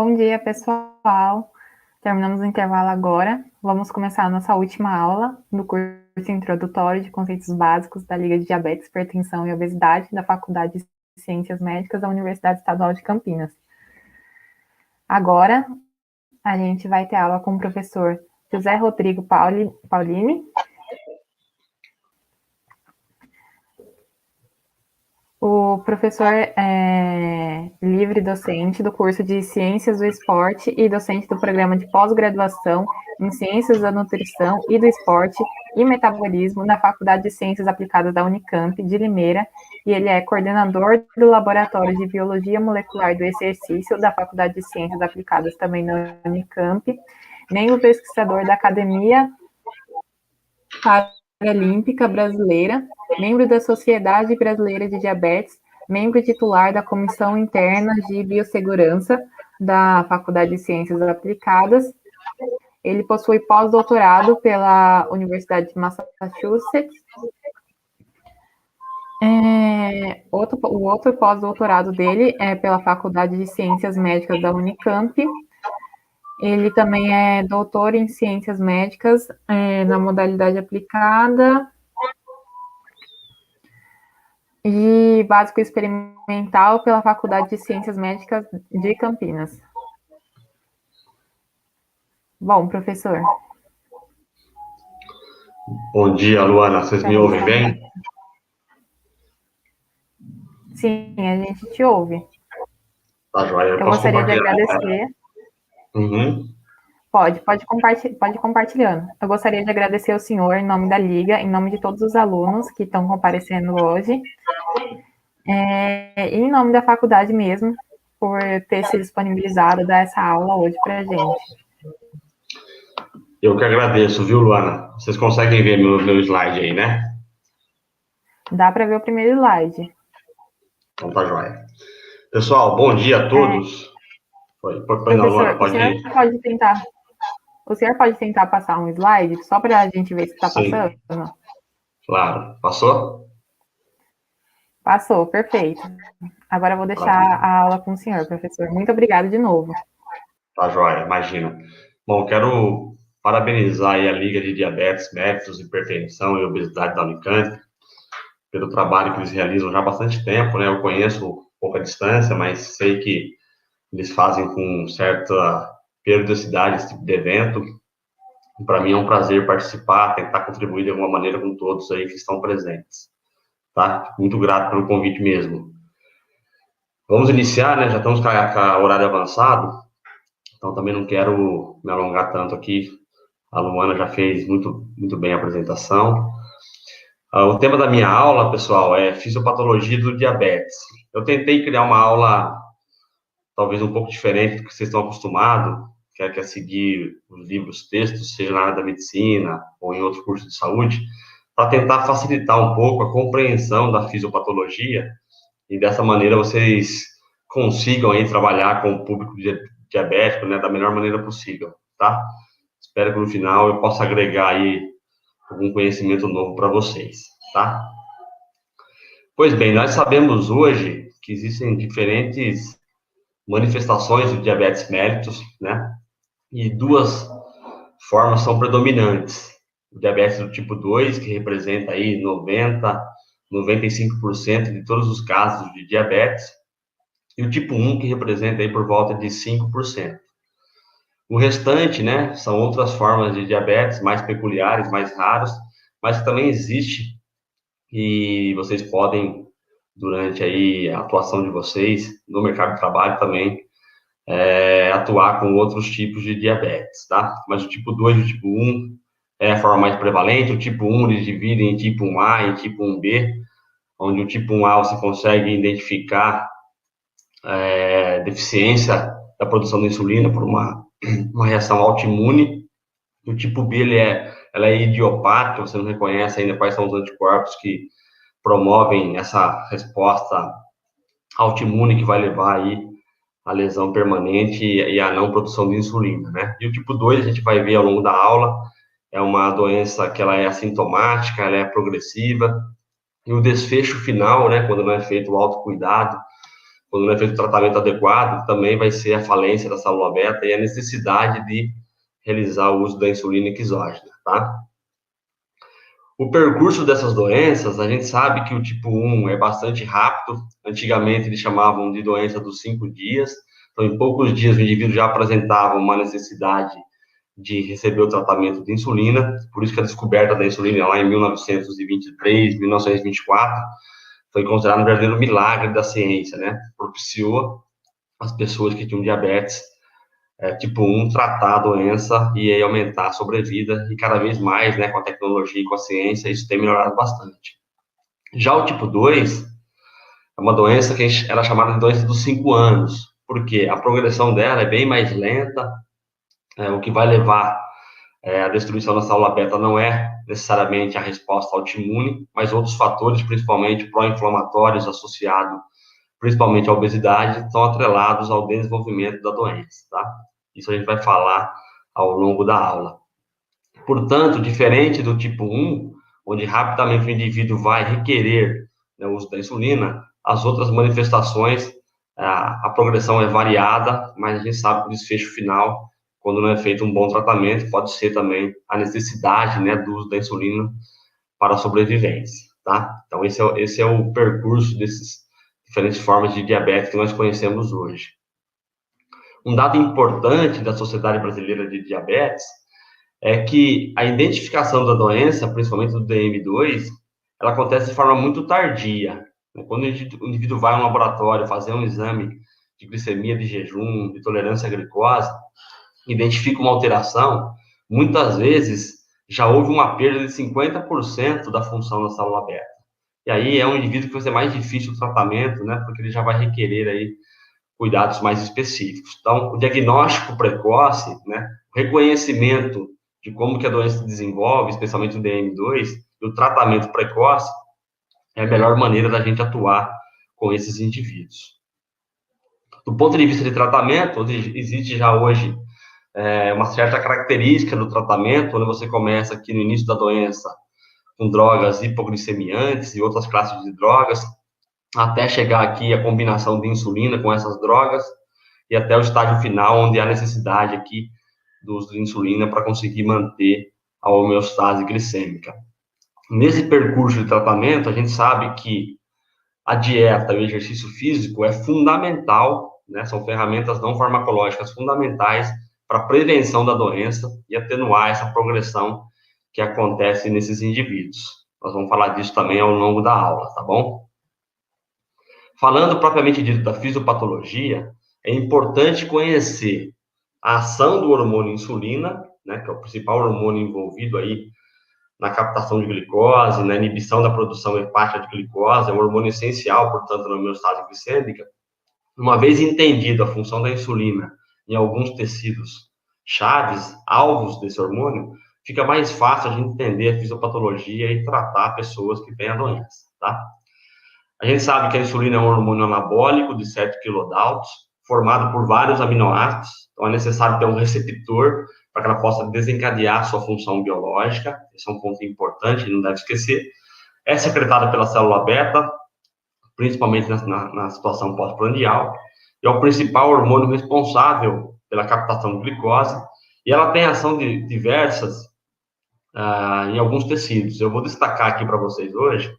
Bom dia, pessoal. Terminamos o intervalo agora. Vamos começar a nossa última aula do curso introdutório de conceitos básicos da Liga de Diabetes, Hipertensão e Obesidade da Faculdade de Ciências Médicas da Universidade Estadual de Campinas. Agora, a gente vai ter aula com o professor José Rodrigo Paulini. O professor é livre docente do curso de Ciências do Esporte e docente do programa de pós-graduação em Ciências da Nutrição e do Esporte e Metabolismo na Faculdade de Ciências Aplicadas da Unicamp de Limeira, e ele é coordenador do Laboratório de Biologia Molecular do Exercício da Faculdade de Ciências Aplicadas também na Unicamp, membro pesquisador da Academia Paralímpica Brasileira, membro da Sociedade Brasileira de Diabetes, membro titular da Comissão Interna de Biossegurança da Faculdade de Ciências Aplicadas. Ele possui pós-doutorado pela Universidade de Massachusetts. O outro pós-doutorado dele é pela Faculdade de Ciências Médicas da Unicamp. Ele também é doutor em Ciências Médicas na modalidade aplicada e básico experimental pela Faculdade de Ciências Médicas de Campinas. Bom, professor. Bom dia, Luana. Vocês me ouvem bem? Sim, a gente te ouve. Tá joia. Eu gostaria de agradecer. Pode compartilhando. Eu gostaria de agradecer ao senhor, em nome da Liga, em nome de todos os alunos que estão comparecendo hoje, e em nome da faculdade mesmo, por ter se disponibilizado a dar essa aula hoje para a gente. Eu que agradeço, viu, Luana? Vocês conseguem ver meu slide aí, né? Dá para ver o primeiro slide. Então tá joia. Pessoal, bom dia a todos. Professor, o senhor pode tentar passar um slide, só para a gente ver se está passando? Claro. Passou? Passou, perfeito. Agora eu vou deixar a aula com o senhor, professor. Muito obrigada de novo. Tá joia, imagina. Bom, quero parabenizar aí a Liga de Diabetes, Mellitus, Hipertensão e Obesidade da Unicamp pelo trabalho que eles realizam já há bastante tempo, né? Eu conheço pouca distância, mas sei que eles fazem com certa periodicidade esse tipo de evento. Para mim é um prazer participar, tentar contribuir de alguma maneira com todos aí que estão presentes, tá? Muito grato pelo convite mesmo. Vamos iniciar, né? Já estamos com o horário avançado, então também não quero me alongar tanto aqui. A Luana já fez muito bem a apresentação. O tema da minha aula, pessoal, é fisiopatologia do diabetes. Eu tentei criar uma aula talvez um pouco diferente do que vocês estão acostumados, que é seguir os livros, textos, seja na área da medicina ou em outro curso de saúde, para tentar facilitar um pouco a compreensão da fisiopatologia e dessa maneira vocês consigam aí trabalhar com o público diabético, né, da melhor maneira possível, tá? Espero que no final eu possa agregar aí algum conhecimento novo para vocês, tá? Pois bem, nós sabemos hoje que existem diferentes manifestações do diabetes mellitus, né? E duas formas são predominantes. O diabetes do tipo 2, que representa aí 95% de todos os casos de diabetes, e o tipo 1, que representa aí por volta de 5%. O restante, né, são outras formas de diabetes, mais peculiares, mais raros, mas que também existe, e vocês podem, durante aí a atuação de vocês no mercado de trabalho também, atuar com outros tipos de diabetes, tá? Mas o tipo 2 e o tipo 1 é a forma mais prevalente. O tipo 1 eles dividem em tipo 1A e tipo 1B, onde o tipo 1A você consegue identificar deficiência da produção de insulina por uma reação autoimune. O tipo B ela é idiopática, você não reconhece ainda quais são os anticorpos que promovem essa resposta autoimune que vai levar aí a lesão permanente e a não produção de insulina, né? E o tipo 2, a gente vai ver ao longo da aula, é uma doença que ela é assintomática, ela é progressiva, e o desfecho final, né, quando não é feito o autocuidado, quando não é feito o tratamento adequado, também vai ser a falência da célula beta e a necessidade de realizar o uso da insulina exógena, tá? O percurso dessas doenças, a gente sabe que o tipo 1 é bastante rápido. Antigamente, eles chamavam de doença dos 5 dias. Então, em poucos dias, o indivíduo já apresentava uma necessidade de receber o tratamento de insulina. Por isso que a descoberta da insulina lá em 1923, 1924, foi considerado um verdadeiro milagre da ciência, né? Propiciou as pessoas que tinham diabetes tipo 1 tratar a doença e aí aumentar a sobrevida, e cada vez mais, né, com a tecnologia e com a ciência, isso tem melhorado bastante. Já o tipo 2 é uma doença que ela é chamada de doença dos 5 anos, porque a progressão dela é bem mais lenta, o que vai levar à destruição da célula beta não é necessariamente a resposta autoimune, mas outros fatores, principalmente pró-inflamatórios associados principalmente à obesidade, estão atrelados ao desenvolvimento da doença, tá? Isso a gente vai falar ao longo da aula. Portanto, diferente do tipo 1, onde rapidamente o indivíduo vai requerer, né, o uso da insulina, as outras manifestações, a progressão é variada, mas a gente sabe que o desfecho final, quando não é feito um bom tratamento, pode ser também a necessidade, né, do uso da insulina para a sobrevivência, tá? Então, esse é o percurso desses diferentes formas de diabetes que nós conhecemos hoje. Um dado importante da Sociedade Brasileira de Diabetes é que a identificação da doença, principalmente do DM2, ela acontece de forma muito tardia. Quando o indivíduo vai a um laboratório fazer um exame de glicemia de jejum, de tolerância à glicose, identifica uma alteração, muitas vezes já houve uma perda de 50% da função da célula beta. E aí é um indivíduo que vai ser mais difícil o tratamento, né, porque ele já vai requerer aí cuidados mais específicos. Então, o diagnóstico precoce, né, o reconhecimento de como que a doença se desenvolve, especialmente o DM2, e o tratamento precoce é a melhor maneira da gente atuar com esses indivíduos. Do ponto de vista de tratamento, existe já hoje uma certa característica do tratamento, quando você começa aqui no início da doença com drogas hipoglicemiantes e outras classes de drogas, até chegar aqui a combinação de insulina com essas drogas, e até o estágio final, onde há necessidade aqui do uso de insulina para conseguir manter a homeostase glicêmica. Nesse percurso de tratamento, a gente sabe que a dieta e o exercício físico é fundamental, né? São ferramentas não farmacológicas fundamentais para a prevenção da doença e atenuar essa progressão que acontece nesses indivíduos. Nós vamos falar disso também ao longo da aula, tá bom? Falando propriamente dito da fisiopatologia, é importante conhecer a ação do hormônio insulina, né, que é o principal hormônio envolvido aí na captação de glicose, na inibição da produção hepática de glicose, é um hormônio essencial, portanto, na homeostase glicêmica. Uma vez entendido a função da insulina em alguns tecidos chaves, alvos desse hormônio, fica mais fácil a gente entender a fisiopatologia e tratar pessoas que têm a doença, tá? A gente sabe que a insulina é um hormônio anabólico de 7 kDa, formado por vários aminoácidos, então é necessário ter um receptor para que ela possa desencadear sua função biológica. Esse é um ponto importante, não deve esquecer. É secretada pela célula beta, principalmente na situação pós-prandial, e é o principal hormônio responsável pela captação de glicose, e ela tem ação de diversas em alguns tecidos. Eu vou destacar aqui para vocês hoje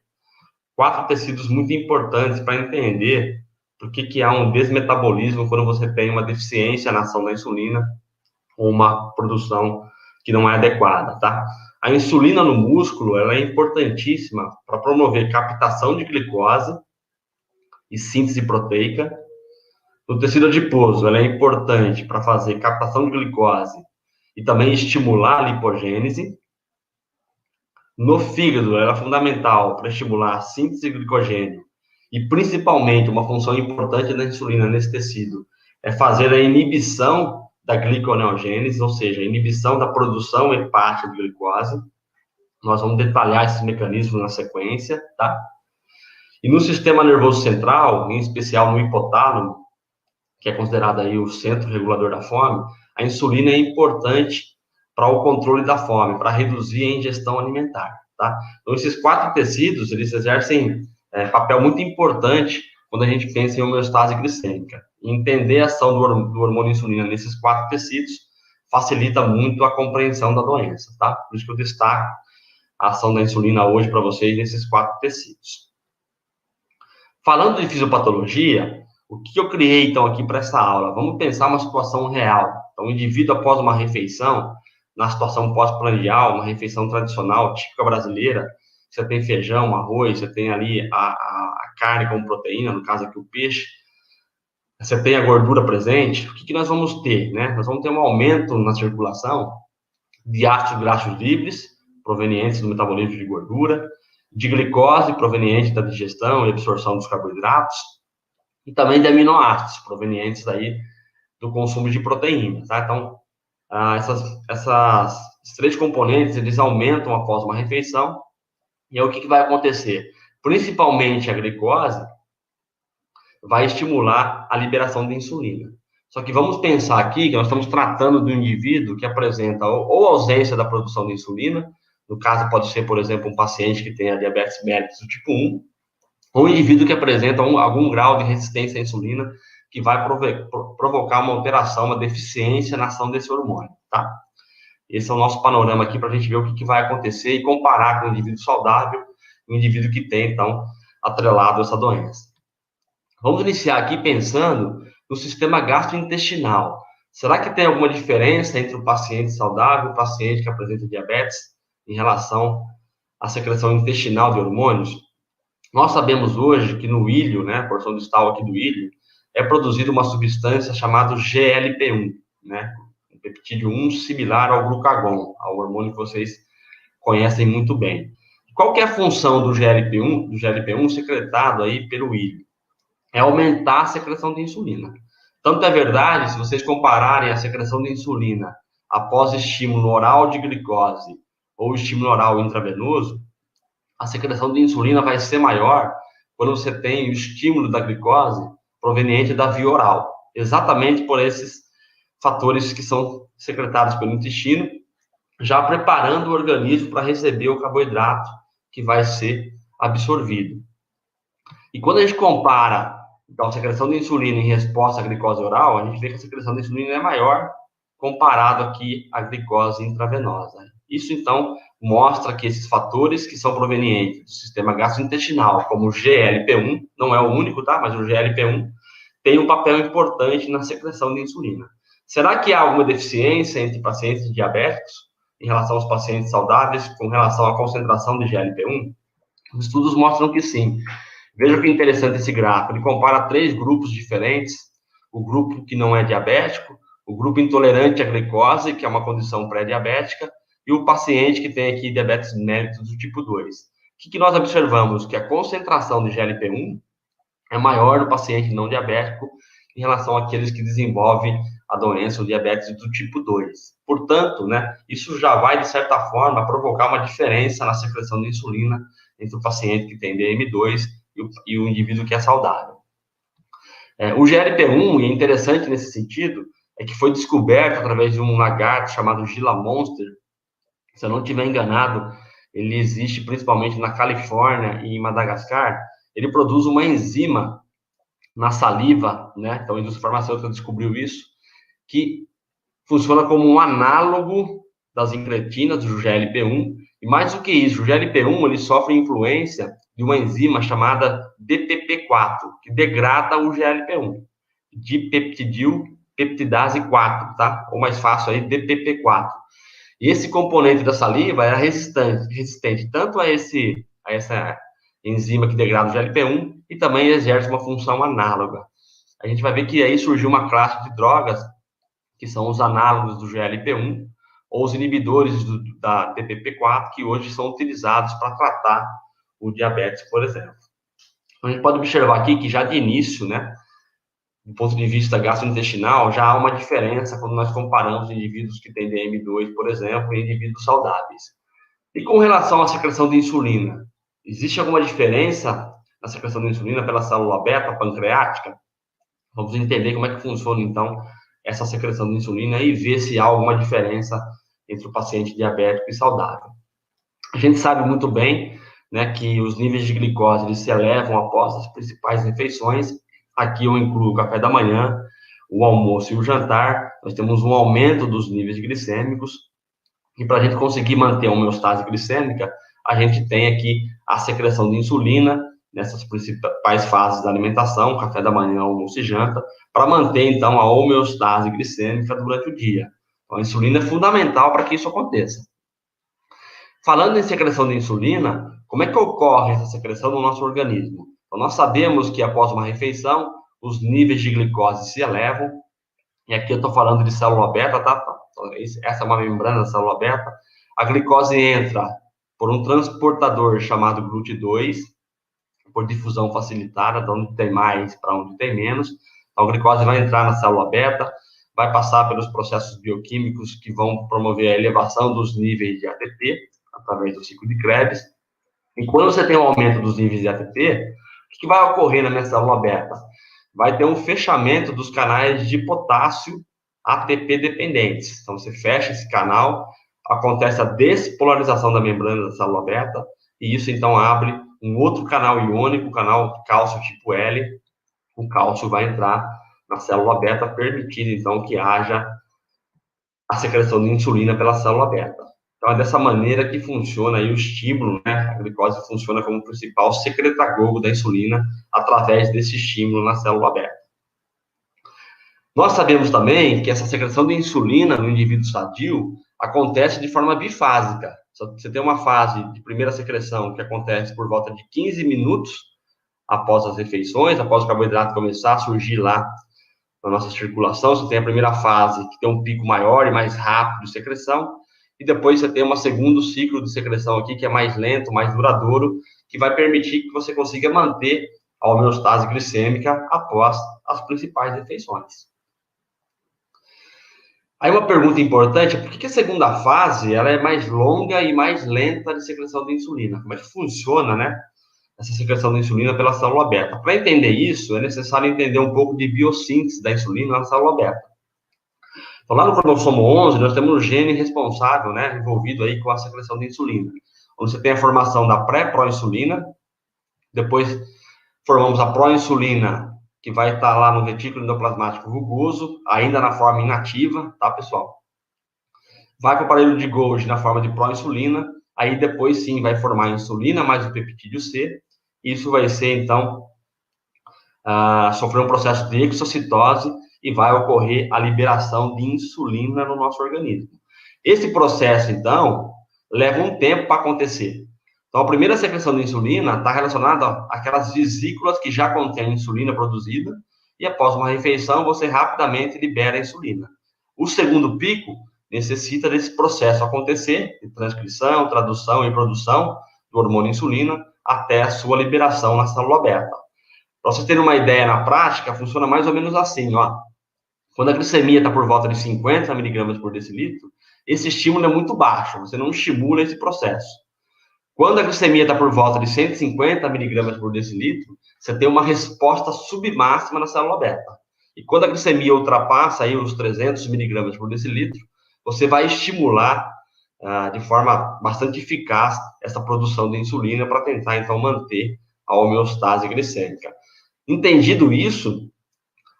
4 tecidos muito importantes para entender por que há um desmetabolismo quando você tem uma deficiência na ação da insulina ou uma produção que não é adequada, tá? A insulina no músculo, ela é importantíssima para promover captação de glicose e síntese proteica. No tecido adiposo, ela é importante para fazer captação de glicose e também estimular a lipogênese. No fígado, ela é fundamental para estimular a síntese de glicogênio e, principalmente, uma função importante da insulina nesse tecido é fazer a inibição da gliconeogênese, ou seja, a inibição da produção hepática de glicose. Nós vamos detalhar esses mecanismos na sequência, tá? E no sistema nervoso central, em especial no hipotálamo, que é considerado aí o centro regulador da fome, a insulina é importante para o controle da fome, para reduzir a ingestão alimentar, tá? Então, esses 4 tecidos, eles exercem papel muito importante quando a gente pensa em homeostase glicêmica. Entender a ação do hormônio insulina nesses 4 tecidos facilita muito a compreensão da doença, tá? Por isso que eu destaco a ação da insulina hoje para vocês nesses 4 tecidos. Falando de fisiopatologia, o que eu criei, então, aqui para essa aula? Vamos pensar uma situação real. Então, o indivíduo, após uma refeição, na situação pós-prandial, uma refeição tradicional, típica brasileira, você tem feijão, arroz, você tem ali a carne como proteína, no caso aqui o peixe, você tem a gordura presente, o que nós vamos ter, né? Nós vamos ter um aumento na circulação de ácidos graxos livres, provenientes do metabolismo de gordura, de glicose, proveniente da digestão e absorção dos carboidratos, e também de aminoácidos, provenientes aí do consumo de proteína, tá? Então, esses 3 componentes, eles aumentam após uma refeição, e aí o que vai acontecer? Principalmente a glicose vai estimular a liberação de insulina. Só que vamos pensar aqui que nós estamos tratando do indivíduo que apresenta ou ausência da produção de insulina, no caso pode ser, por exemplo, um paciente que tem a diabetes mellitus do tipo 1, ou um indivíduo que apresenta algum grau de resistência à insulina, que vai provocar uma alteração, uma deficiência na ação desse hormônio, tá? Esse é o nosso panorama aqui para a gente ver o que vai acontecer e comparar com o indivíduo saudável e o indivíduo que tem, então, atrelado a essa doença. Vamos iniciar aqui pensando no sistema gastrointestinal. Será que tem alguma diferença entre o paciente saudável e o paciente que apresenta diabetes em relação à secreção intestinal de hormônios? Nós sabemos hoje que no ilho, né, a porção distal aqui do ilho, é produzida uma substância chamada GLP-1, né, um peptídeo 1 similar ao glucagon, ao hormônio que vocês conhecem muito bem. Qual que é a função do GLP-1 secretado aí pelo ilho? É aumentar a secreção de insulina. Tanto é verdade, se vocês compararem a secreção de insulina após estímulo oral de glicose ou estímulo oral intravenoso, a secreção de insulina vai ser maior quando você tem o estímulo da glicose proveniente da via oral, exatamente por esses fatores que são secretados pelo intestino, já preparando o organismo para receber o carboidrato que vai ser absorvido. E quando a gente compara, então, a secreção de insulina em resposta à glicose oral, a gente vê que a secreção de insulina é maior comparado aqui à glicose intravenosa. Isso, então, mostra que esses fatores que são provenientes do sistema gastrointestinal, como o GLP-1, não é o único, tá? Mas o GLP-1 tem um papel importante na secreção de insulina. Será que há alguma deficiência entre pacientes diabéticos em relação aos pacientes saudáveis com relação à concentração de GLP-1? Os estudos mostram que sim. Veja que interessante esse gráfico. Ele compara 3 grupos diferentes: o grupo que não é diabético, o grupo intolerante à glicose, que é uma condição pré-diabética, e o paciente que tem aqui diabetes mellitus do tipo 2. O que nós observamos? Que a concentração de GLP-1 é maior no paciente não diabético em relação àqueles que desenvolvem a doença, o diabetes do tipo 2. Portanto, né, isso já vai, de certa forma, provocar uma diferença na secreção de insulina entre o paciente que tem DM2 e o indivíduo que é saudável. O GLP-1, e é interessante nesse sentido, é que foi descoberto através de um lagarto chamado Gila monster. Se eu não estiver enganado, ele existe principalmente na Califórnia e em Madagascar. Ele produz uma enzima na saliva, né? Então, a indústria farmacêutica descobriu isso, que funciona como um análogo das incretinas, do GLP-1, e mais do que isso, o GLP-1 ele sofre influência de uma enzima chamada DPP4, que degrada o GLP-1, dipeptidil peptidase 4, tá? Ou mais fácil aí, DPP4. E esse componente da saliva era resistente tanto a essa enzima que degrada o GLP-1 e também exerce uma função análoga. A gente vai ver que aí surgiu uma classe de drogas que são os análogos do GLP-1 ou os inibidores da DPP4, que hoje são utilizados para tratar o diabetes, por exemplo. Então, a gente pode observar aqui que já de início, né, do ponto de vista gastrointestinal, já há uma diferença quando nós comparamos indivíduos que têm DM2, por exemplo, e indivíduos saudáveis. E com relação à secreção de insulina, existe alguma diferença na secreção de insulina pela célula beta pancreática? Vamos entender como é que funciona, então, essa secreção de insulina e ver se há alguma diferença entre o paciente diabético e saudável. A gente sabe muito bem né, que os níveis de glicose eles se elevam após as principais refeições. Aqui eu incluo o café da manhã, o almoço e o jantar. Nós temos um aumento dos níveis glicêmicos. E para a gente conseguir manter a homeostase glicêmica, a gente tem aqui a secreção de insulina nessas principais fases da alimentação, café da manhã, almoço e janta, para manter, então, a homeostase glicêmica durante o dia. Então, a insulina é fundamental para que isso aconteça. Falando em secreção de insulina, como é que ocorre essa secreção no nosso organismo? Então, nós sabemos que após uma refeição, os níveis de glicose se elevam, e aqui eu estou falando de célula beta, tá? Essa é uma membrana da célula beta. A glicose entra por um transportador chamado GLUT2, por difusão facilitada, de onde tem mais para onde tem menos. Então, a glicose vai entrar na célula beta, vai passar pelos processos bioquímicos que vão promover a elevação dos níveis de ATP, através do ciclo de Krebs. E quando você tem um aumento dos níveis de ATP, o que vai ocorrer na minha célula beta? Vai ter um fechamento dos canais de potássio ATP dependentes. Então, você fecha esse canal, acontece a despolarização da membrana da célula beta, e isso, então, abre um outro canal iônico, o canal cálcio tipo L. O cálcio vai entrar na célula beta, permitindo, então, que haja a secreção de insulina pela célula beta. Então, é dessa maneira que funciona aí o estímulo, né? A glicose funciona como principal secretagogo da insulina através desse estímulo na célula beta. Nós sabemos também que essa secreção de insulina no indivíduo sadio acontece de forma bifásica. Você tem uma fase de primeira secreção que acontece por volta de 15 minutos após as refeições, após o carboidrato começar a surgir lá na nossa circulação. Você tem a primeira fase, que tem um pico maior e mais rápido de secreção, e depois você tem um segundo ciclo de secreção aqui, que é mais lento, mais duradouro, que vai permitir que você consiga manter a homeostase glicêmica após as principais refeições. Aí uma pergunta importante, por que a segunda fase ela é mais longa e mais lenta de secreção de insulina? Como é que funciona, né, essa secreção de insulina pela célula beta? Para entender isso, é necessário entender um pouco de biossíntese da insulina na célula beta. Então, lá no cromossomo 11, nós temos um gene responsável, né, envolvido aí com a secreção de insulina, onde você tem a formação da pré-proinsulina, depois formamos a proinsulina, que vai estar lá no retículo endoplasmático rugoso, ainda na forma inativa, tá, pessoal? Vai para o aparelho de Golgi na forma de proinsulina, aí depois sim vai formar a insulina mais o peptídeo C, isso vai ser, então, sofrer um processo de exocitose e vai ocorrer a liberação de insulina no nosso organismo. Esse processo, então, leva um tempo para acontecer. Então, a primeira secreção de insulina está relacionada àquelas vesículas que já contêm insulina produzida, e após uma refeição, você rapidamente libera a insulina. O segundo pico necessita desse processo acontecer, de transcrição, tradução e produção do hormônio insulina, até a sua liberação na célula beta. Para vocês terem uma ideia na prática, funciona mais ou menos assim, ó. Quando a glicemia está por volta de 50 miligramas por decilitro, esse estímulo é muito baixo, você não estimula esse processo. Quando a glicemia está por volta de 150 miligramas por decilitro, você tem uma resposta submáxima na célula beta. E quando a glicemia ultrapassa aí os 300 miligramas por decilitro, você vai estimular de forma bastante eficaz essa produção de insulina para tentar, então, manter a homeostase glicêmica. Entendido isso,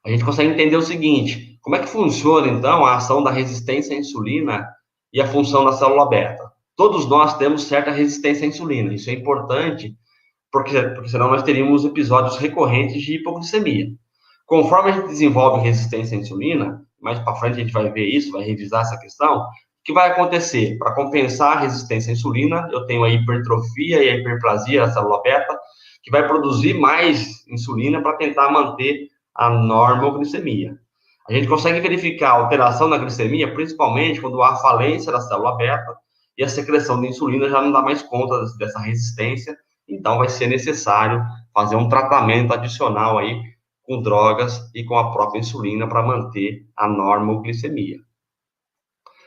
a gente consegue entender o seguinte: como é que funciona, então, a ação da resistência à insulina e a função da célula beta? Todos nós temos certa resistência à insulina, isso é importante, porque senão nós teríamos episódios recorrentes de hipoglicemia. Conforme a gente desenvolve resistência à insulina, mais para frente a gente vai ver isso, vai revisar essa questão, o que vai acontecer? Para compensar a resistência à insulina, eu tenho a hipertrofia e a hiperplasia da célula beta, que vai produzir mais insulina para tentar manter a normoglicemia. A gente consegue verificar a alteração na glicemia, principalmente quando há falência da célula beta e a secreção de insulina já não dá mais conta dessa resistência, então vai ser necessário fazer um tratamento adicional aí com drogas e com a própria insulina para manter a normoglicemia.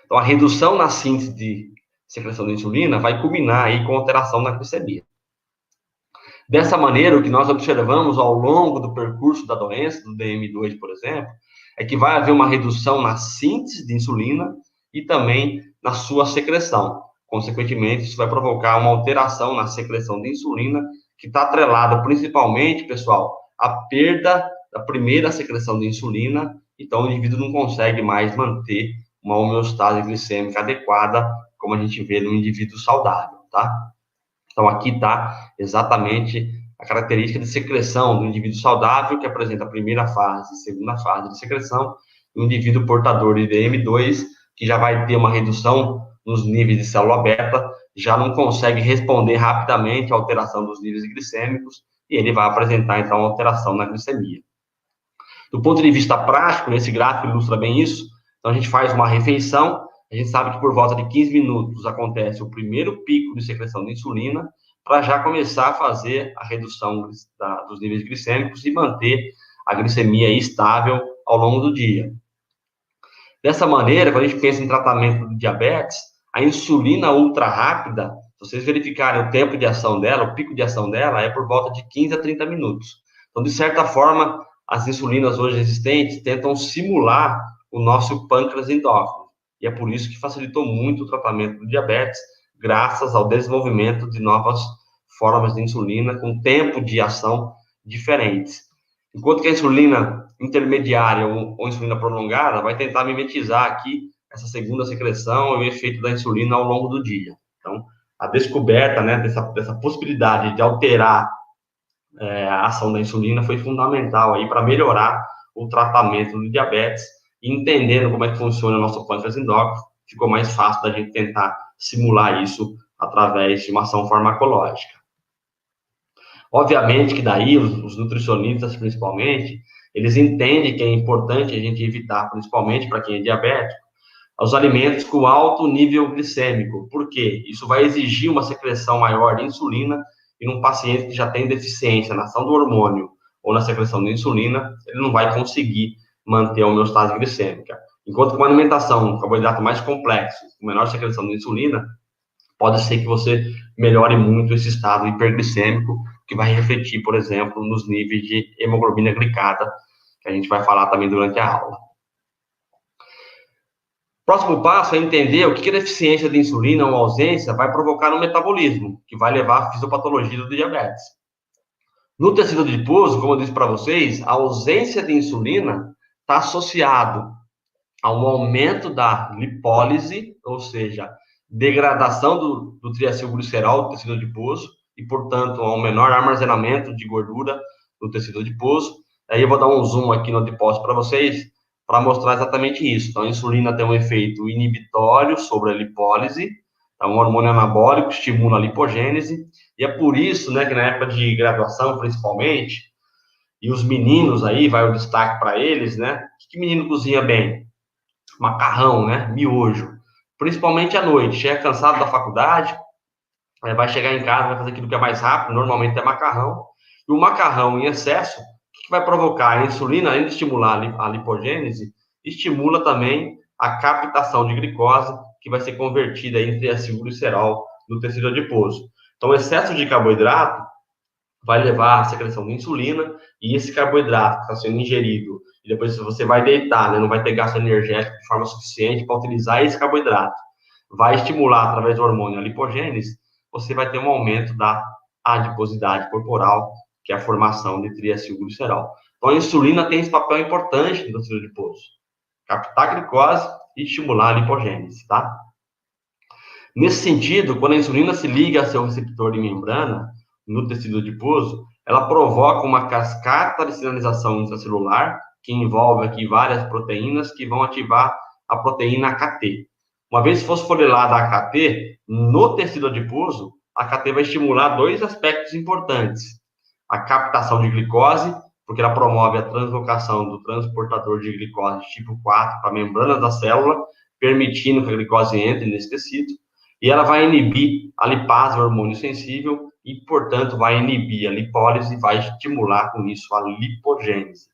Então, a redução na síntese de secreção de insulina vai culminar aí com alteração na glicemia. Dessa maneira, o que nós observamos ao longo do percurso da doença, do DM2, por exemplo, é que vai haver uma redução na síntese de insulina e também na sua secreção. Consequentemente, isso vai provocar uma alteração na secreção de insulina, que está atrelada principalmente, pessoal, à perda da primeira secreção de insulina. Então, o indivíduo não consegue mais manter uma homeostase glicêmica adequada, como a gente vê no indivíduo saudável, tá? Então, aqui está exatamente a característica de secreção do indivíduo saudável, que apresenta a primeira fase e segunda fase de secreção, e o indivíduo portador de DM2, que já vai ter uma redução nos níveis de célula beta, já não consegue responder rapidamente à alteração dos níveis glicêmicos, e ele vai apresentar, então, alteração na glicemia. Do ponto de vista prático, esse gráfico ilustra bem isso. Então, a gente faz uma refeição, a gente sabe que por volta de 15 minutos acontece o primeiro pico de secreção de insulina, para já começar a fazer a redução dos níveis glicêmicos e manter a glicemia estável ao longo do dia. Dessa maneira, quando a gente pensa em tratamento de diabetes, a insulina ultra rápida, se vocês verificarem o tempo de ação dela, o pico de ação dela é por volta de 15 a 30 minutos. Então, de certa forma, as insulinas hoje existentes tentam simular o nosso pâncreas endócrino. E é por isso que facilitou muito o tratamento do diabetes, graças ao desenvolvimento de novas formas de insulina com tempo de ação diferentes. Enquanto que a insulina intermediária ou insulina prolongada vai tentar mimetizar aqui essa segunda secreção e o efeito da insulina ao longo do dia. Então, a descoberta, né, dessa possibilidade de alterar a ação da insulina foi fundamental aí para melhorar o tratamento do diabetes e entendendo como é que funciona o nosso pâncreas endócrino, ficou mais fácil da gente tentar simular isso através de uma ação farmacológica. Obviamente que daí os nutricionistas, principalmente, eles entendem que é importante a gente evitar, principalmente para quem é diabético, os alimentos com alto nível glicêmico. Por quê? Isso vai exigir uma secreção maior de insulina e num paciente que já tem deficiência na ação do hormônio ou na secreção de insulina, ele não vai conseguir manter a homeostase glicêmica. Enquanto que uma alimentação, um carboidrato mais complexo, com menor secreção de insulina, pode ser que você melhore muito esse estado hiperglicêmico, que vai refletir, por exemplo, nos níveis de hemoglobina glicada, que a gente vai falar também durante a aula. Próximo passo é entender o que a deficiência de insulina ou ausência vai provocar no metabolismo, que vai levar à fisiopatologia do diabetes. No tecido adiposo, como eu disse para vocês, a ausência de insulina está associado a um aumento da lipólise, ou seja, degradação do triacilglicerol do tecido adiposo e, portanto, a um menor armazenamento de gordura no tecido adiposo. Aí eu vou dar um zoom aqui no adipócito para vocês, para mostrar exatamente isso. Então, a insulina tem um efeito inibitório sobre a lipólise, é um hormônio anabólico, estimula a lipogênese, e é por isso, né, que na época de graduação, principalmente, e os meninos aí, vai o destaque para eles, né, o que menino cozinha bem? Macarrão, né, miojo, principalmente à noite, chega cansado da faculdade, vai chegar em casa, vai fazer aquilo que é mais rápido, normalmente é macarrão, e o macarrão em excesso, o que vai provocar? A insulina, além de estimular a lipogênese, estimula também a captação de glicose, que vai ser convertida em triacilglicerol no tecido adiposo. Então, o excesso de carboidrato vai levar à secreção de insulina, e esse carboidrato que está sendo ingerido, e depois você vai deitar, né, não vai ter gasto energético de forma suficiente para utilizar esse carboidrato, vai estimular através do hormônio a lipogênese, você vai ter um aumento da adiposidade corporal, que é a formação de triacilglicerol. Então, a insulina tem esse papel importante no tecido adiposo, captar glicose e estimular a lipogênese, tá? Nesse sentido, quando a insulina se liga a seu receptor de membrana, no tecido adiposo, ela provoca uma cascata de sinalização intracelular, que envolve aqui várias proteínas que vão ativar a proteína AKT. Uma vez fosforilada a AKT, no tecido adiposo, a AKT vai estimular dois aspectos importantes. A captação de glicose, porque ela promove a translocação do transportador de glicose tipo 4 para a membrana da célula, permitindo que a glicose entre nesse tecido, e ela vai inibir a lipase, o hormônio sensível, e, portanto, vai inibir a lipólise e vai estimular, com isso, a lipogênese.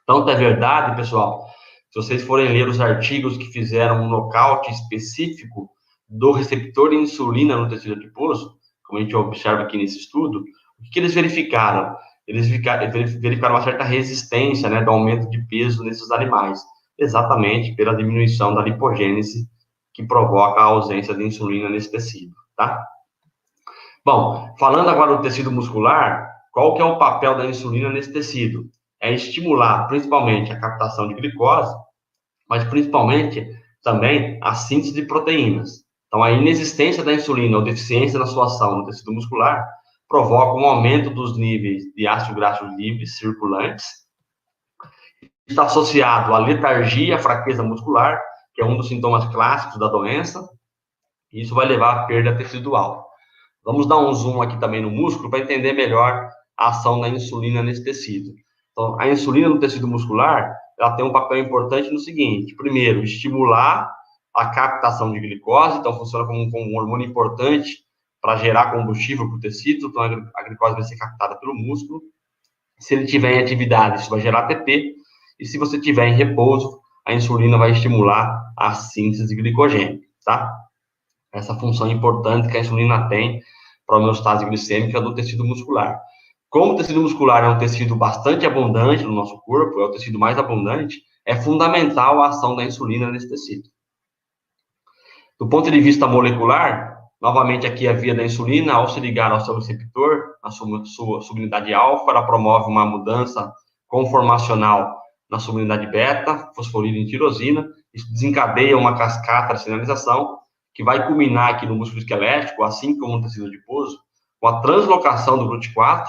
Tanto é verdade, pessoal, se vocês forem ler os artigos que fizeram um nocaute específico do receptor de insulina no tecido adiposo, como a gente observa aqui nesse estudo, o que eles verificaram? Eles verificaram uma certa resistência, né, do aumento de peso nesses animais, exatamente pela diminuição da lipogênese que provoca a ausência de insulina nesse tecido, tá? Bom, falando agora do tecido muscular, qual que é o papel da insulina nesse tecido? É estimular, principalmente, a captação de glicose, mas principalmente também a síntese de proteínas. Então, a inexistência da insulina ou deficiência na sua ação no tecido muscular provoca um aumento dos níveis de ácido graxo livres circulantes. Está associado à letargia, à fraqueza muscular, que é um dos sintomas clássicos da doença, e isso vai levar à perda tecidual. Vamos dar um zoom aqui também no músculo para entender melhor a ação da insulina nesse tecido. Então, a insulina no tecido muscular, ela tem um papel importante no seguinte: primeiro, estimular a captação de glicose, então funciona como um hormônio importante para gerar combustível para o tecido, então a glicose vai ser captada pelo músculo. Se ele tiver em atividade, isso vai gerar ATP, e se você tiver em repouso, a insulina vai estimular a síntese de glicogênio, tá? Essa função importante que a insulina tem para a homeostase glicêmica do tecido muscular. Como o tecido muscular é um tecido bastante abundante no nosso corpo, é o tecido mais abundante, é fundamental a ação da insulina nesse tecido. Do ponto de vista molecular, novamente aqui a via da insulina, ao se ligar ao seu receptor, a sua subunidade alfa, ela promove uma mudança conformacional na subunidade beta, fosfolípido em tirosina, isso desencadeia uma cascata de sinalização, que vai culminar aqui no músculo esquelético, assim como no tecido adiposo, com a translocação do GLUT4.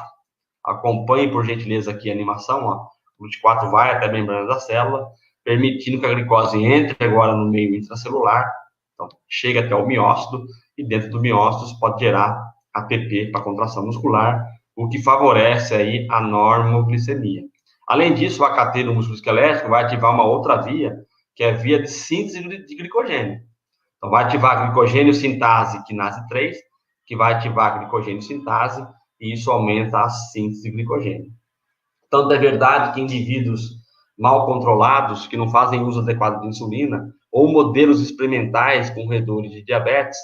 Acompanhe, por gentileza, aqui a animação, ó. O GLUT4 vai até a membrana da célula, permitindo que a glicose entre agora no meio intracelular, então chega até o miócito, e dentro do miócito pode gerar ATP para contração muscular, o que favorece aí a normoglicemia. Além disso, o AKT no músculo esquelético vai ativar uma outra via, que é a via de síntese de glicogênio. Então, vai ativar a glicogênio sintase quinase 3, que vai ativar a glicogênio sintase, e isso aumenta a síntese de glicogênio. Tanto é verdade que indivíduos mal controlados, que não fazem uso adequado de insulina, ou modelos experimentais com redores de diabetes,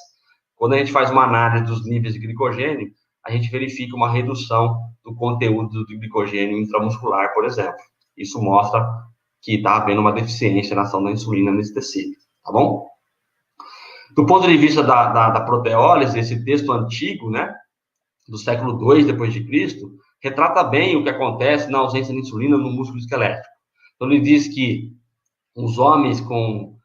quando a gente faz uma análise dos níveis de glicogênio, a gente verifica uma redução do conteúdo de glicogênio intramuscular, por exemplo. Isso mostra que está havendo uma deficiência na ação da insulina nesse tecido, tá bom? Do ponto de vista da proteólise, esse texto antigo, né, do século II depois de Cristo, retrata bem o que acontece na ausência de insulina no músculo esquelético. Então, ele diz que os homens com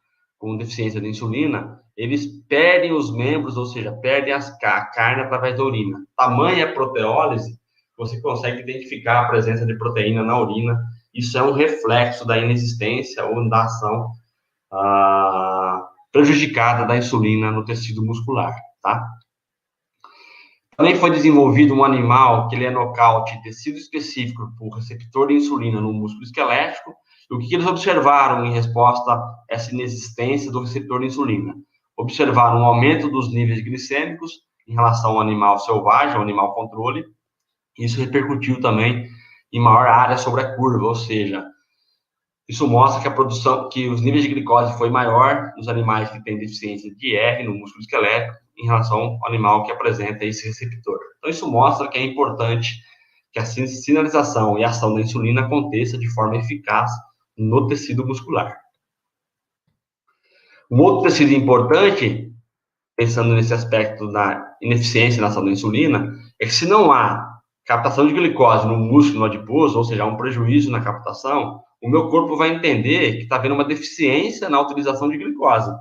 deficiência de insulina, eles perdem os membros, ou seja, perdem a carne através da urina. Tamanha proteólise, você consegue identificar a presença de proteína na urina. Isso é um reflexo da inexistência ou da ação prejudicada da insulina no tecido muscular, tá? Também foi desenvolvido um animal que ele é nocaute tecido específico por receptor de insulina no músculo esquelético. E o que eles observaram em resposta a essa inexistência do receptor de insulina? Observaram um aumento dos níveis glicêmicos em relação ao animal selvagem, ao animal controle. Isso repercutiu também em maior área sobre a curva, ou seja, isso mostra que os níveis de glicose foi maior nos animais que têm deficiência de R no músculo esquelético em relação ao animal que apresenta esse receptor. Então, isso mostra que é importante que a sinalização e a ação da insulina aconteça de forma eficaz no tecido muscular. Um outro tecido importante, pensando nesse aspecto da ineficiência na ação da insulina, é que se não há captação de glicose no músculo adiposo, ou seja, há um prejuízo na captação, o meu corpo vai entender que está havendo uma deficiência na utilização de glicose.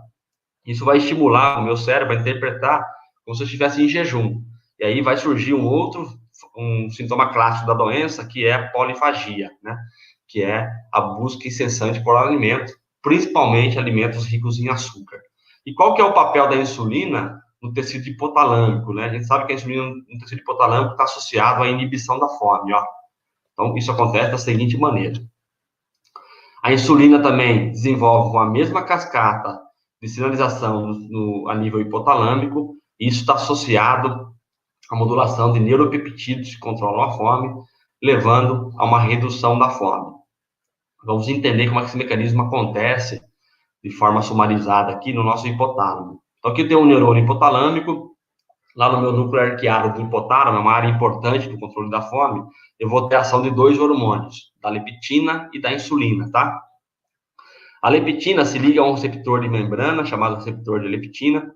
Isso vai estimular o meu cérebro a interpretar como se eu estivesse em jejum. E aí vai surgir um sintoma clássico da doença, que é a polifagia, né? Que é a busca incessante por alimento, principalmente alimentos ricos em açúcar. E qual que é o papel da insulina no tecido hipotalâmico, né? A gente sabe que a insulina no tecido hipotalâmico está associado à inibição da fome, ó. Então, isso acontece da seguinte maneira. A insulina também desenvolve a mesma cascata de sinalização a nível hipotalâmico, e isso está associado à modulação de neuropeptídeos que controlam a fome, levando a uma redução da fome. Vamos entender como é que esse mecanismo acontece de forma sumarizada aqui no nosso hipotálamo. Então, aqui tem um neurônio hipotalâmico, lá no meu núcleo arqueado do hipotálamo, é uma área importante do controle da fome, eu vou ter a ação de dois hormônios, da leptina e da insulina, tá? A leptina se liga a um receptor de membrana, chamado receptor de leptina.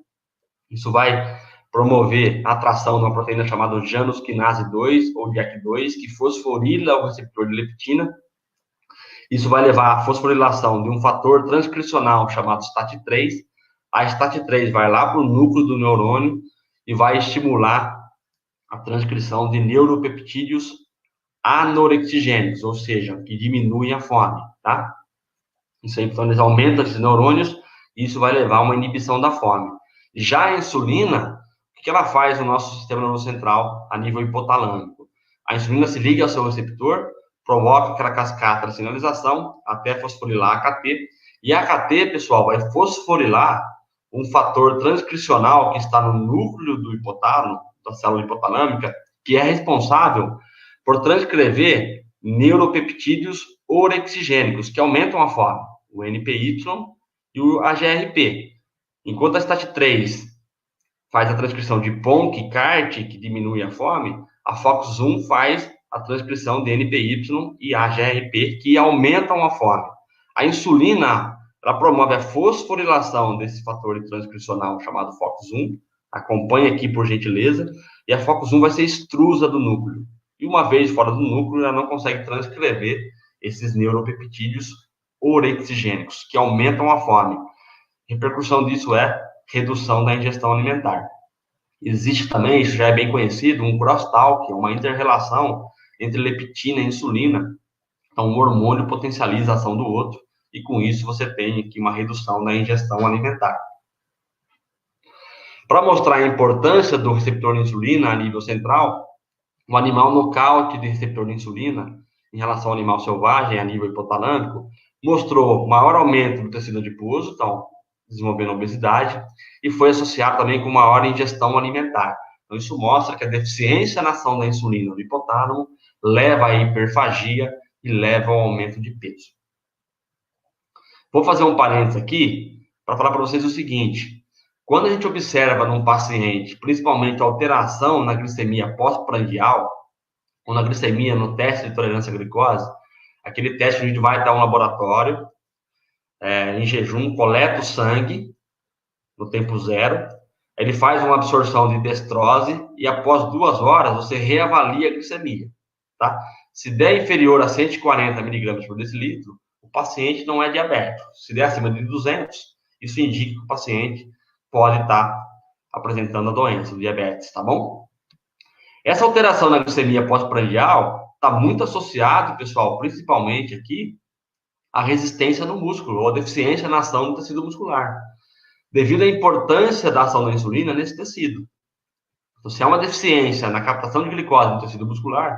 Isso vai promover a atração de uma proteína chamada Janus quinase 2, ou JAK2, que fosforila o receptor de leptina. Isso vai levar à fosforilação de um fator transcricional chamado STAT3. A STAT3 vai lá para o núcleo do neurônio e vai estimular a transcrição de neuropeptídeos anorexigênicos, ou seja, que diminuem a fome, tá? Isso aí, então, eles aumentam esses neurônios e isso vai levar a uma inibição da fome. Já a insulina, o que ela faz no nosso sistema nervoso central a nível hipotalâmico? A insulina se liga ao seu receptor, provoca aquela cascata de sinalização até fosforilar a AKT, e a AKT, pessoal, vai fosforilar um fator transcricional que está no núcleo do hipotálamo, da célula hipotalâmica, que é responsável por transcrever neuropeptídeos orexigênicos, que aumentam a fome, o NPY e o AGRP. Enquanto a STAT3 faz a transcrição de PONC e CART, que diminui a fome, a FOX1 faz a transcrição de NPY e AGRP, que aumentam a fome. A insulina, ela promove a fosforilação desse fator transcricional chamado FOX1, acompanha aqui por gentileza, e a FOX1 vai ser extrusa do núcleo. E uma vez fora do núcleo, ela não consegue transcrever esses neuropeptídeos orexigênicos, que aumentam a fome. A repercussão disso é redução da ingestão alimentar. Existe também, isso já é bem conhecido, um crosstalk, uma inter-relação entre leptina e insulina. Então, um hormônio potencializa a ação do outro, e com isso você tem aqui uma redução da ingestão alimentar. Para mostrar a importância do receptor de insulina a nível central, o animal nocaute de receptor de insulina, em relação ao animal selvagem, a nível hipotalâmico, mostrou maior aumento do tecido adiposo, então, desenvolvendo obesidade, e foi associado também com maior ingestão alimentar. Então, isso mostra que a deficiência na ação da insulina no hipotálamo leva à hiperfagia e leva ao aumento de peso. Vou fazer um parênteses aqui para falar para vocês o seguinte: quando a gente observa num paciente, principalmente alteração na glicemia pós-prandial, ou na glicemia no teste de tolerância à glicose, aquele teste a gente vai até um laboratório, em jejum, coleta o sangue no tempo zero, ele faz uma absorção de destrose e após 2 horas você reavalia a glicemia, tá? Se der inferior a 140 miligramas por decilitro, o paciente não é diabético. Se der acima de 200, isso indica que o paciente pode estar apresentando a doença, o diabetes, tá bom? Essa alteração na glicemia pós-prandial está muito associado, pessoal, principalmente aqui, à resistência no músculo, ou à deficiência na ação do tecido muscular, devido à importância da ação da insulina nesse tecido. Então, se há uma deficiência na captação de glicose no tecido muscular,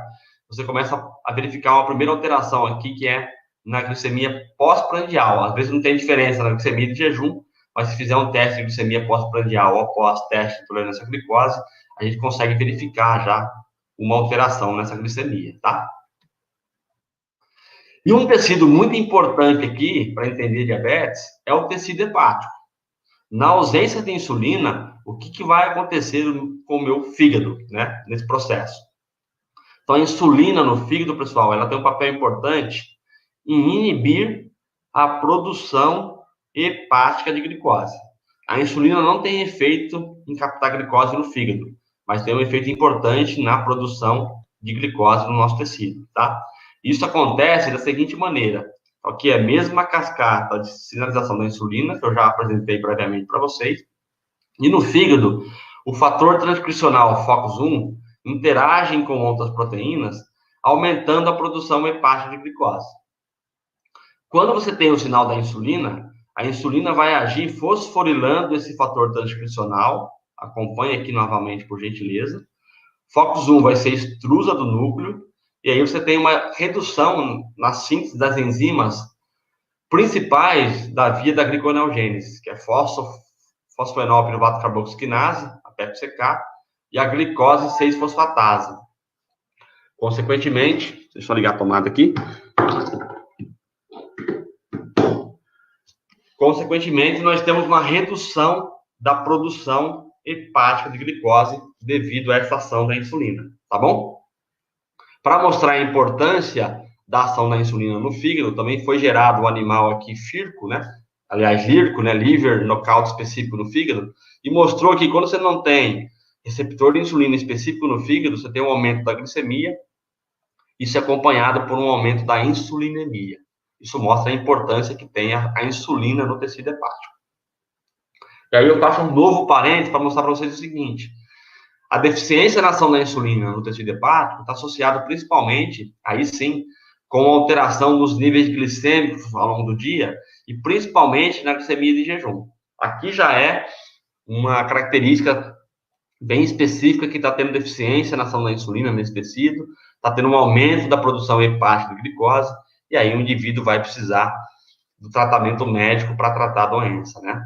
você começa a verificar uma primeira alteração aqui, que é na glicemia pós-prandial. Às vezes não tem diferença na glicemia de jejum, mas se fizer um teste de glicemia pós-prandial ou após teste de tolerância à glicose, a gente consegue verificar já uma alteração nessa glicemia, tá? E um tecido muito importante aqui, para entender diabetes, é o tecido hepático. Na ausência de insulina, o que vai acontecer com o meu fígado, né, nesse processo? Então, a insulina no fígado, pessoal, ela tem um papel importante em inibir a produção hepática de glicose. A insulina não tem efeito em captar glicose no fígado, mas tem um efeito importante na produção de glicose no nosso tecido, tá? Isso acontece da seguinte maneira: aqui é a mesma cascata de sinalização da insulina, que eu já apresentei previamente para vocês, e no fígado, o fator transcricional FOX1 interage com outras proteínas, aumentando a produção hepática de glicose. Quando você tem o sinal da insulina, a insulina vai agir fosforilando esse fator transcricional, acompanha aqui novamente, por gentileza. FOX1 vai ser extrusa do núcleo, e aí você tem uma redução na síntese das enzimas principais da via da gliconeogênese, que é fosfenol piruvato carboxoquinase, a PEPCK, e a glicose 6-fosfatase. Consequentemente, deixa eu ligar a tomada aqui. Consequentemente, nós temos uma redução da produção hepática de glicose devido a essa ação da insulina, tá bom? Para mostrar a importância da ação da insulina no fígado, também foi gerado um animal aqui, FIRCO, né? Aliás, LIRCO, né? Liver Knockout específico no fígado, e mostrou que quando você não tem receptor de insulina específico no fígado, você tem um aumento da glicemia, isso é acompanhado por um aumento da insulinemia. Isso mostra a importância que tem a insulina no tecido hepático. E aí eu faço um novo parênteses para mostrar para vocês o seguinte: a deficiência na ação da insulina no tecido hepático está associada principalmente, aí sim, com a alteração dos níveis glicêmicos ao longo do dia e principalmente na glicemia de jejum. Aqui já é uma característica bem específica que está tendo deficiência na ação da insulina nesse tecido, está tendo um aumento da produção hepática de glicose, e aí o indivíduo vai precisar do tratamento médico para tratar a doença, né?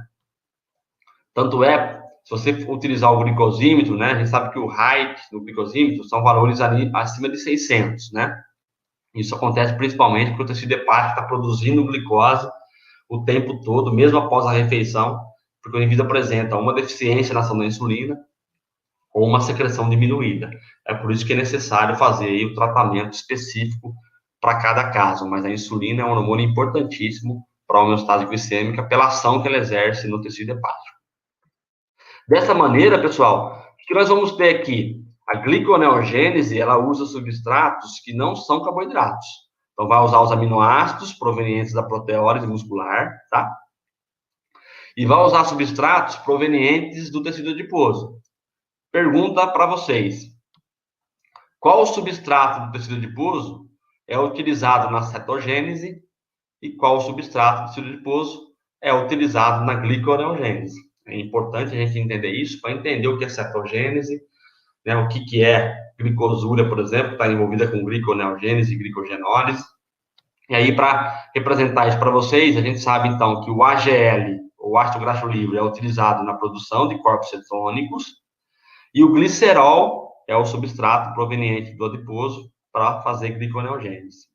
Tanto é, se você utilizar o glicosímetro, né, a gente sabe que o height do glicosímetro são valores ali acima de 600, né? Isso acontece principalmente porque o tecido hepático está produzindo glicose o tempo todo, mesmo após a refeição, porque o indivíduo apresenta uma deficiência na ação da insulina ou uma secreção diminuída. É por isso que é necessário fazer aí o tratamento específico para cada caso, mas a insulina é um hormônio importantíssimo para a homeostase glicêmica pela ação que ela exerce no tecido hepático. Dessa maneira, pessoal, o que nós vamos ter aqui? A gliconeogênese, ela usa substratos que não são carboidratos. Então, vai usar os aminoácidos provenientes da proteólise muscular, tá? E vai usar substratos provenientes do tecido adiposo. Pergunta para vocês: qual o substrato do tecido adiposo é utilizado na cetogênese e qual o substrato do tecido adiposo é utilizado na gliconeogênese? É importante a gente entender isso para entender o que é cetogênese, né, o que é glicosúria, por exemplo, que está envolvida com gliconeogênese e glicogenólise. E aí, para representar isso para vocês, a gente sabe, então, que o AGL, ou ácido graxo livre, é utilizado na produção de corpos cetônicos, e o glicerol é o substrato proveniente do adiposo para fazer gliconeogênese.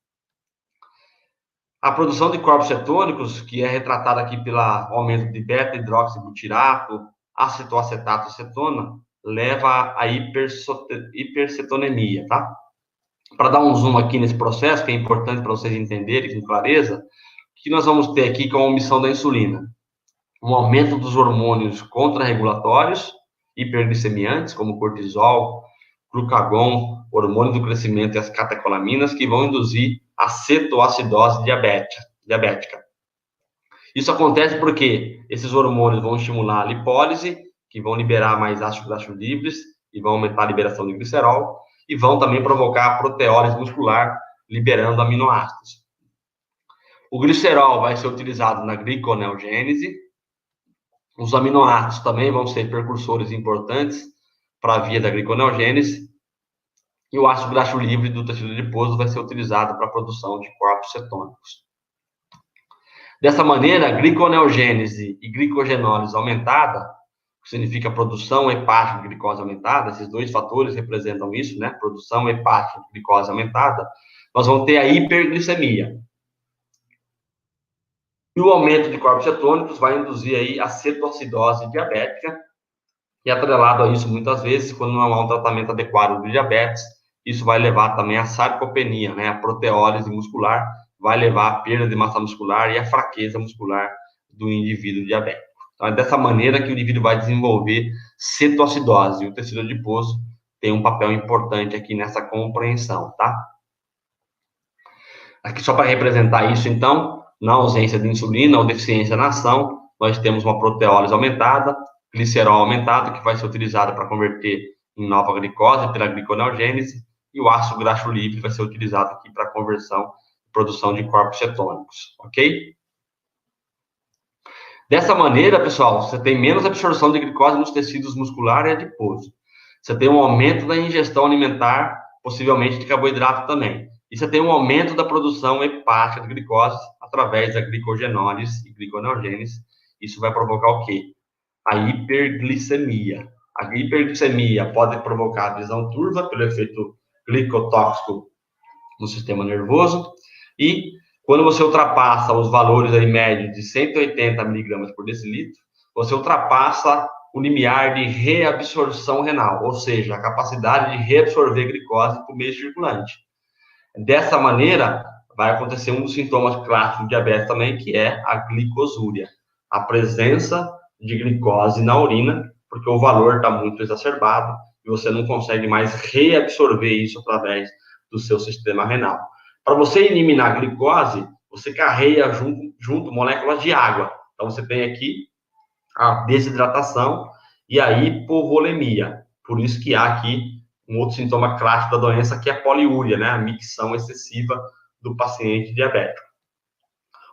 A produção de corpos cetônicos, que é retratada aqui pelo aumento de beta-hidroxibutirato, acetoacetato e cetona, leva à hipercetonemia, tá? Para dar um zoom aqui nesse processo, que é importante para vocês entenderem com clareza, o que nós vamos ter aqui com a omissão da insulina? Um aumento dos hormônios contrarregulatórios, hiperglicemiantes, como cortisol, glucagon, hormônio do crescimento e as catecolaminas, que vão induzir a cetoacidose diabética. Isso acontece porque esses hormônios vão estimular a lipólise, que vão liberar mais ácidos graxos livres e vão aumentar a liberação de glicerol, e vão também provocar a proteólise muscular, liberando aminoácidos. O glicerol vai ser utilizado na gliconeogênese. Os aminoácidos também vão ser precursores importantes para a via da gliconeogênese. E o ácido graxo livre do tecido adiposo vai ser utilizado para a produção de corpos cetônicos. Dessa maneira, a gliconeogênese e glicogenólise aumentada, que significa produção hepática de glicose aumentada, esses dois fatores representam isso, né? Produção hepática de glicose aumentada, nós vamos ter a hiperglicemia. E o aumento de corpos cetônicos vai induzir aí a cetoacidose diabética, e atrelado a isso, muitas vezes, quando não há um tratamento adequado do diabetes, isso vai levar também à sarcopenia, né? A proteólise muscular vai levar à perda de massa muscular e à fraqueza muscular do indivíduo diabético. Então, é dessa maneira que o indivíduo vai desenvolver cetoacidose. E o tecido adiposo tem um papel importante aqui nessa compreensão, tá? Aqui, só para representar isso, então, na ausência de insulina ou deficiência na ação, nós temos uma proteólise aumentada, glicerol aumentado, que vai ser utilizado para converter em nova glicose pela gliconeogênese, e o ácido graxo livre vai ser utilizado aqui para conversão e produção de corpos cetônicos, ok? Dessa maneira, pessoal, você tem menos absorção de glicose nos tecidos muscular e adiposo. Você tem um aumento da ingestão alimentar, possivelmente de carboidrato também. E você tem um aumento da produção hepática de glicose através da glicogenólise e gliconeogênese. Isso vai provocar o quê? A hiperglicemia. A hiperglicemia pode provocar visão turva pelo efeito glicotóxico no sistema nervoso, e quando você ultrapassa os valores aí médios de 180 miligramas por decilitro, você ultrapassa o limiar de reabsorção renal, ou seja, a capacidade de reabsorver glicose por meio circulante. Dessa maneira, vai acontecer um dos sintomas clássicos do diabetes também, que é a glicosúria, a presença de glicose na urina, porque o valor está muito exacerbado e você não consegue mais reabsorver isso através do seu sistema renal. Para você eliminar a glicose, você carrega junto moléculas de água. Então, você tem aqui a desidratação e a hipovolemia. Por isso que há aqui um outro sintoma clássico da doença, que é a poliúria, né? A micção excessiva do paciente diabético.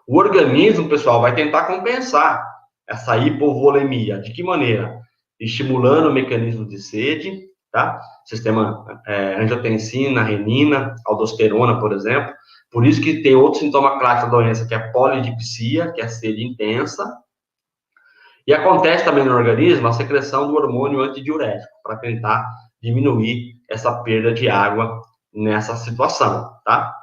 O organismo, pessoal, vai tentar compensar essa hipovolemia. De que maneira? Estimulando o mecanismo de sede, tá? Sistema angiotensina, renina, aldosterona, por exemplo. Por isso que tem outro sintoma clássico da doença, que é a polidipsia, que é a sede intensa. E acontece também no organismo a secreção do hormônio antidiurético, para tentar diminuir essa perda de água nessa situação, tá?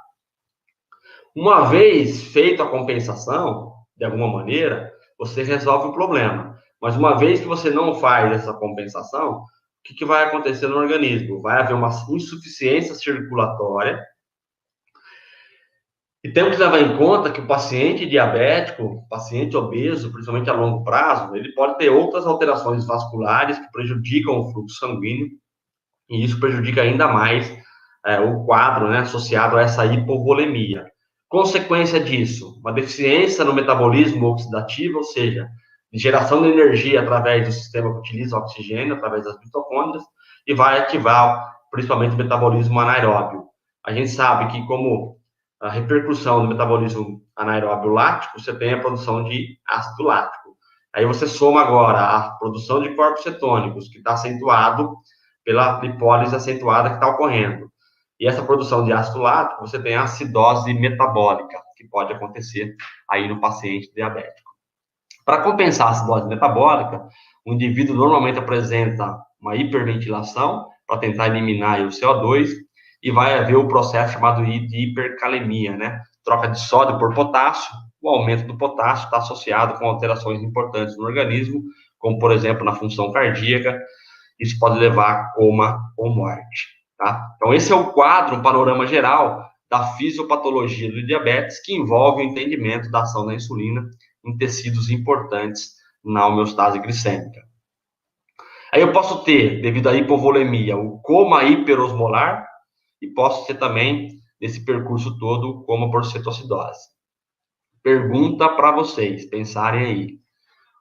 Uma vez feita a compensação, de alguma maneira, você resolve o problema. Mas uma vez que você não faz essa compensação, o que vai acontecer no organismo? Vai haver uma insuficiência circulatória. E temos que levar em conta que o paciente diabético, paciente obeso, principalmente a longo prazo, ele pode ter outras alterações vasculares que prejudicam o fluxo sanguíneo, e isso prejudica ainda mais o quadro, né, associado a essa hipovolemia. Consequência disso, uma deficiência no metabolismo oxidativo, ou seja, de geração de energia através do sistema que utiliza oxigênio, através das mitocôndrias, e vai ativar principalmente o metabolismo anaeróbio. A gente sabe que, como a repercussão do metabolismo anaeróbio lático, você tem a produção de ácido lático. Aí você soma agora a produção de corpos cetônicos, que está acentuado pela lipólise acentuada que está ocorrendo. E essa produção de ácido lático, você tem a acidose metabólica, que pode acontecer aí no paciente diabético. Para compensar a acidose metabólica, o indivíduo normalmente apresenta uma hiperventilação, para tentar eliminar o CO2, e vai haver o processo chamado de hipercalemia, né? Troca de sódio por potássio. O aumento do potássio está associado com alterações importantes no organismo, como, por exemplo, na função cardíaca. Isso pode levar a coma ou morte, tá? Então, esse é o quadro, um panorama geral da fisiopatologia do diabetes, que envolve o entendimento da ação da insulina em tecidos importantes na homeostase glicêmica. Aí eu posso ter, devido à hipovolemia, o coma hiperosmolar, e posso ter também, nesse percurso todo, o coma por cetoacidose. Pergunta para vocês pensarem aí.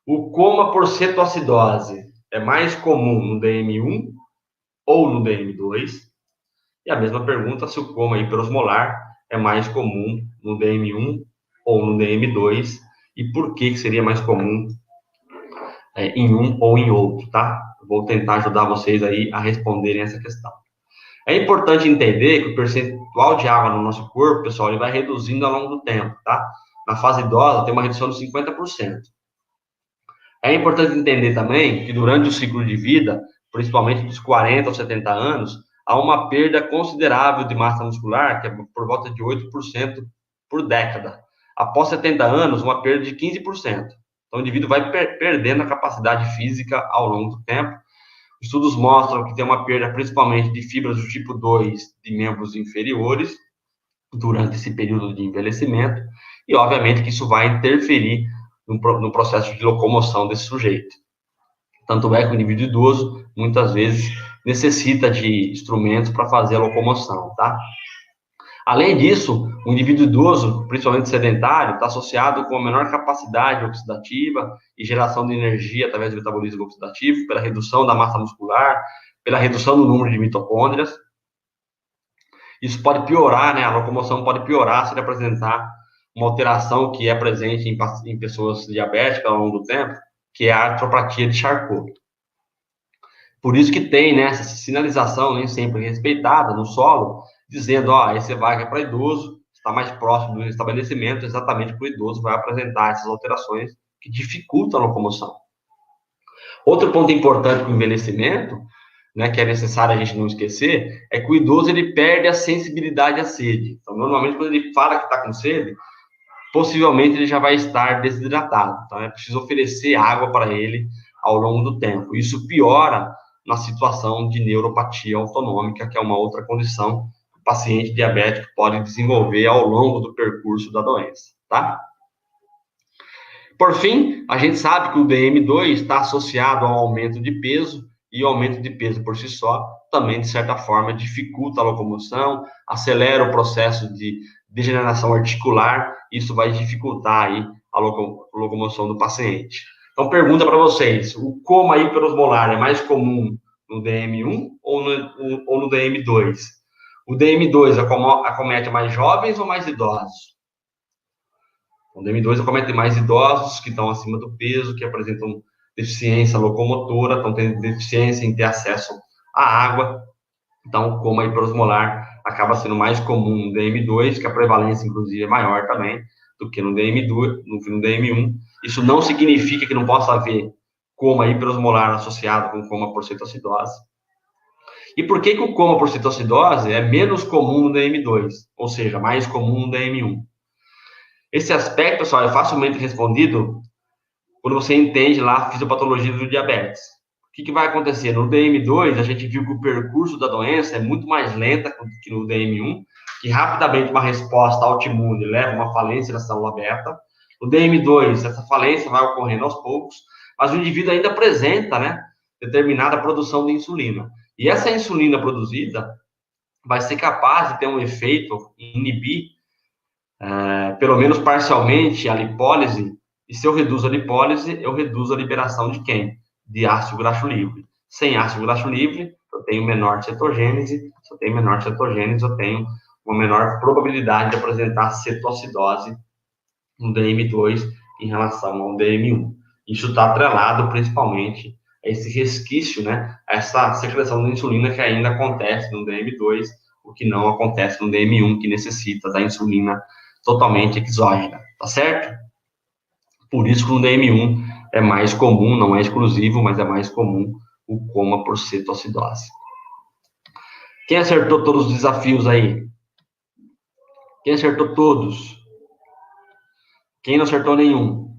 O coma por cetoacidose é mais comum no DM1 ou no DM2? E a mesma pergunta se o coma hiperosmolar é mais comum no DM1 ou no DM2, e por que seria mais comum em um ou em outro, tá? Vou tentar ajudar vocês aí a responderem essa questão. É importante entender que o percentual de água no nosso corpo, pessoal, ele vai reduzindo ao longo do tempo, tá? Na fase idosa tem uma redução de 50%. É importante entender também que durante o ciclo de vida, principalmente dos 40 aos 70 anos, há uma perda considerável de massa muscular, que é por volta de 8% por década. Após 70 anos, uma perda de 15%. Então, o indivíduo vai perdendo a capacidade física ao longo do tempo. Estudos mostram que tem uma perda principalmente de fibras do tipo 2 de membros inferiores durante esse período de envelhecimento, e obviamente que isso vai interferir no processo de locomoção desse sujeito. Tanto é que o indivíduo idoso, muitas vezes, necessita de instrumentos para fazer a locomoção, tá? Além disso, o indivíduo idoso, principalmente sedentário, está associado com a menor capacidade oxidativa e geração de energia através do metabolismo oxidativo, pela redução da massa muscular, pela redução do número de mitocôndrias. Isso pode piorar, né? A locomoção pode piorar se ele apresentar uma alteração que é presente em pessoas diabéticas ao longo do tempo, que é a artropatia de Charcot. Por isso que tem, né, essa sinalização nem sempre respeitada no solo, dizendo, ó, esse vaga é para idoso, está mais próximo do estabelecimento, exatamente porque o idoso vai apresentar essas alterações que dificultam a locomoção. Outro ponto importante do envelhecimento, né, que é necessário a gente não esquecer, é que o idoso ele perde a sensibilidade à sede. Então, normalmente, quando ele fala que está com sede, possivelmente ele já vai estar desidratado. Então, é preciso oferecer água para ele ao longo do tempo. Isso piora na situação de neuropatia autonômica, que é uma outra condição que o paciente diabético pode desenvolver ao longo do percurso da doença, tá? Por fim, a gente sabe que o DM2 está associado ao aumento de peso, e o aumento de peso por si só também, de certa forma, dificulta a locomoção, acelera o processo de degeneração articular, isso vai dificultar aí a locomoção do paciente. Então, pergunta para vocês, o coma hiperosmolar é mais comum no DM1 ou no DM2? O DM2 acomete mais jovens ou mais idosos? O DM2 acomete mais idosos que estão acima do peso, que apresentam deficiência locomotora, estão tendo deficiência em ter acesso à água. Então, o coma hiperosmolar acaba sendo mais comum no DM2, que a prevalência, inclusive, é maior também do que no DM2, do que no DM1. Isso não significa que não possa haver coma hiperosmolar associado com coma por cetoacidose. E por que o coma por cetoacidose é menos comum no DM2, ou seja, mais comum no DM1? Esse aspecto, pessoal, é facilmente respondido quando você entende lá a fisiopatologia do diabetes. O que vai acontecer? No DM2, a gente viu que o percurso da doença é muito mais lenta que no DM1, que rapidamente uma resposta autoimune leva a uma falência da célula beta. No DM2, essa falência vai ocorrendo aos poucos, mas o indivíduo ainda apresenta, né, determinada produção de insulina. E essa insulina produzida vai ser capaz de ter um efeito em inibir, pelo menos parcialmente, a lipólise. E se eu reduzo a lipólise, eu reduzo a liberação de quem? De ácido graxo livre. Sem ácido graxo livre, eu tenho menor cetogênese. Se eu tenho menor cetogênese, eu tenho uma menor probabilidade de apresentar cetoacidose no DM2 em relação ao DM1. Isso está atrelado, principalmente, a esse resquício, né? A essa secreção de insulina que ainda acontece no DM2, o que não acontece no DM1, que necessita da insulina totalmente exógena, tá certo? Por isso que no DM1 é mais comum, não é exclusivo, mas é mais comum o coma por cetoacidose. Quem acertou todos os desafios aí? Quem acertou todos? Quem não acertou nenhum?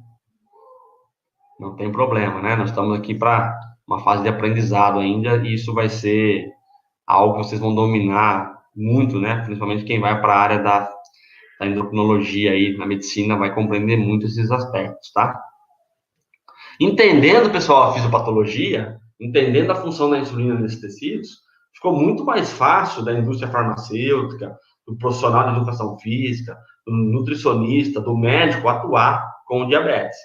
Não tem problema, né? Nós estamos aqui para uma fase de aprendizado ainda, e isso vai ser algo que vocês vão dominar muito, né? Principalmente quem vai para a área da endocrinologia aí, na medicina, vai compreender muito esses aspectos, tá? Entendendo, pessoal, a fisiopatologia, entendendo a função da insulina nesses tecidos, ficou muito mais fácil da indústria farmacêutica, do profissional de educação física, do nutricionista, do médico atuar com o diabetes.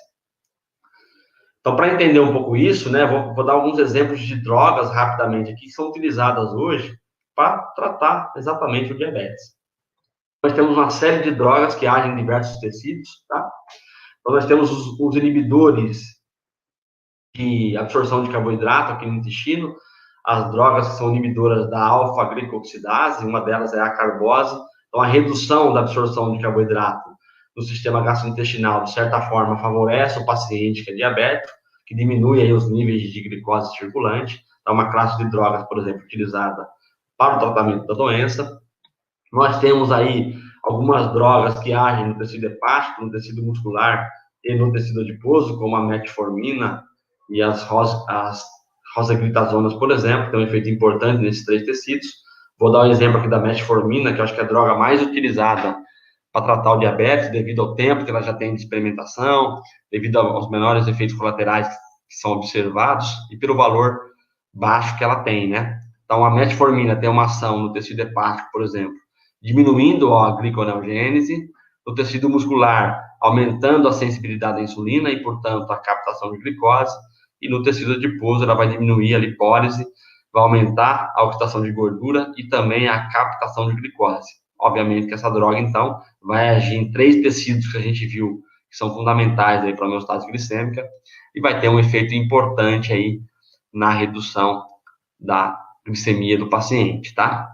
Então, para entender um pouco isso, né, vou dar alguns exemplos de drogas rapidamente aqui que são utilizadas hoje para tratar exatamente o diabetes. Nós temos uma série de drogas que agem em diversos tecidos, tá? Então, nós temos os inibidores de absorção de carboidrato aqui no intestino, as drogas que são inibidoras da alfa-glicoxidase, uma delas é a carbose. Então, a redução da absorção de carboidrato no sistema gastrointestinal, de certa forma, favorece o paciente que é diabético, que diminui aí os níveis de glicose circulante. Então, uma classe de drogas, por exemplo, utilizada para o tratamento da doença. Nós temos aí algumas drogas que agem no tecido hepático, no tecido muscular e no tecido adiposo, como a metformina e as rosaglitazonas, por exemplo, que tem um efeito importante nesses três tecidos. Vou dar um exemplo aqui da metformina, que eu acho que é a droga mais utilizada para tratar o diabetes, devido ao tempo que ela já tem de experimentação, devido aos menores efeitos colaterais que são observados e pelo valor baixo que ela tem, né? Então, a metformina tem uma ação no tecido hepático, por exemplo, diminuindo a gliconeogênese, no tecido muscular, aumentando a sensibilidade à insulina e, portanto, a captação de glicose, e no tecido adiposo ela vai diminuir a lipólise, vai aumentar a oxidação de gordura e também a captação de glicose. Obviamente que essa droga, então, vai agir em três tecidos que a gente viu que são fundamentais aí para a homeostase glicêmica e vai ter um efeito importante aí na redução da glicemia do paciente, tá?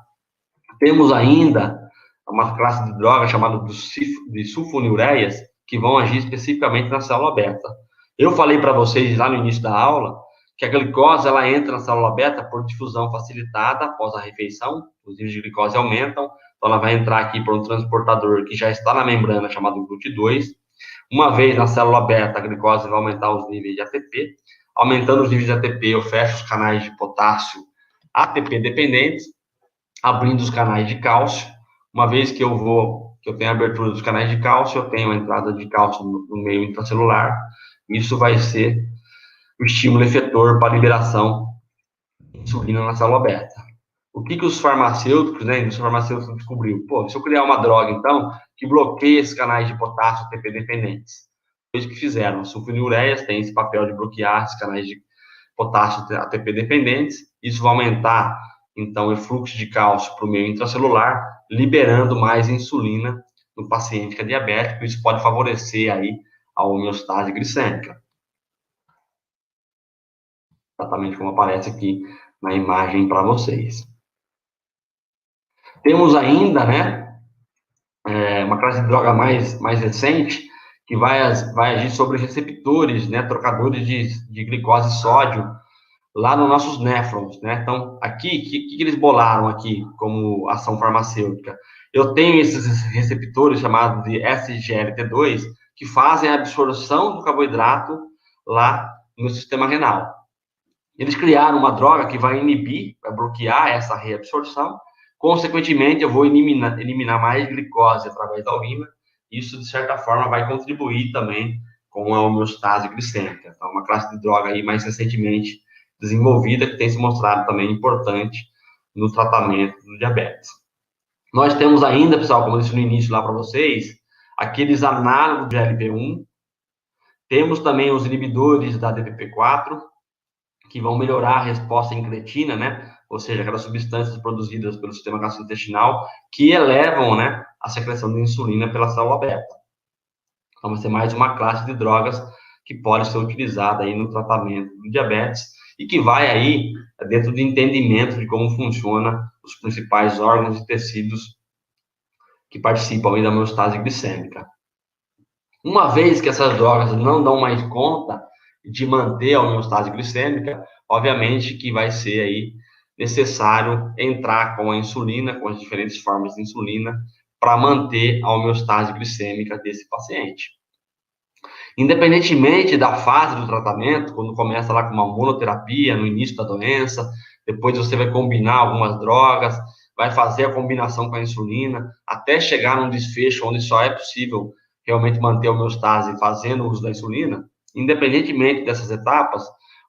Temos ainda uma classe de drogas chamada de sulfonilureias que vão agir especificamente na célula beta. Eu falei para vocês lá no início da aula que a glicose ela entra na célula beta por difusão facilitada após a refeição, os níveis de glicose aumentam, então ela vai entrar aqui por um transportador que já está na membrana chamado GLUT2. Uma vez na célula beta, a glicose vai aumentar os níveis de ATP. Aumentando os níveis de ATP, eu fecho os canais de potássio ATP dependentes abrindo os canais de cálcio. Uma vez que eu tenho a abertura dos canais de cálcio, eu tenho a entrada de cálcio no meio intracelular. Isso vai ser o estímulo efetor para a liberação de insulina na célula beta. O que os farmacêuticos, né, os farmacêuticos descobriram? Pô, se eu criar uma droga, então, que bloqueie esses canais de potássio ATP dependentes. Foi isso que fizeram. As sulfonilureias têm esse papel de bloquear esses canais de potássio ATP dependentes. Isso vai aumentar, então, o fluxo de cálcio para o meio intracelular, liberando mais insulina no paciente que é diabético. Isso pode favorecer aí a homeostase glicêmica. Exatamente como aparece aqui na imagem para vocês. Temos ainda, né, uma classe de droga mais recente, que vai agir sobre receptores, né, trocadores de glicose e sódio, lá nos nossos néfrons, né? Então, aqui, o que eles bolaram aqui como ação farmacêutica? Eu tenho esses receptores chamados de SGLT2, que fazem a absorção do carboidrato lá no sistema renal. Eles criaram uma droga que vai inibir, vai bloquear essa reabsorção. Consequentemente, eu vou eliminar mais glicose através da urina. Isso, de certa forma, vai contribuir também com a homeostase glicêmica. Então, uma classe de droga aí mais recentemente desenvolvida, que tem se mostrado também importante no tratamento do diabetes. Nós temos ainda, pessoal, como eu disse no início lá para vocês, aqueles análogos do GLP-1. Temos também os inibidores da DPP-4, que vão melhorar a resposta incretina, né? Ou seja, aquelas substâncias produzidas pelo sistema gastrointestinal que elevam, né, a secreção de insulina pela célula beta. Então, vai ser mais uma classe de drogas que pode ser utilizada aí no tratamento do diabetes e que vai aí dentro do entendimento de como funciona os principais órgãos e tecidos que participam aí da homeostase glicêmica. Uma vez que essas drogas não dão mais conta de manter a homeostase glicêmica, obviamente que vai ser aí necessário entrar com a insulina, com as diferentes formas de insulina, para manter a homeostase glicêmica desse paciente. Independentemente da fase do tratamento, quando começa lá com uma monoterapia no início da doença, depois você vai combinar algumas drogas, vai fazer a combinação com a insulina, até chegar num desfecho onde só é possível realmente manter a homeostase fazendo uso da insulina. Independentemente dessas etapas,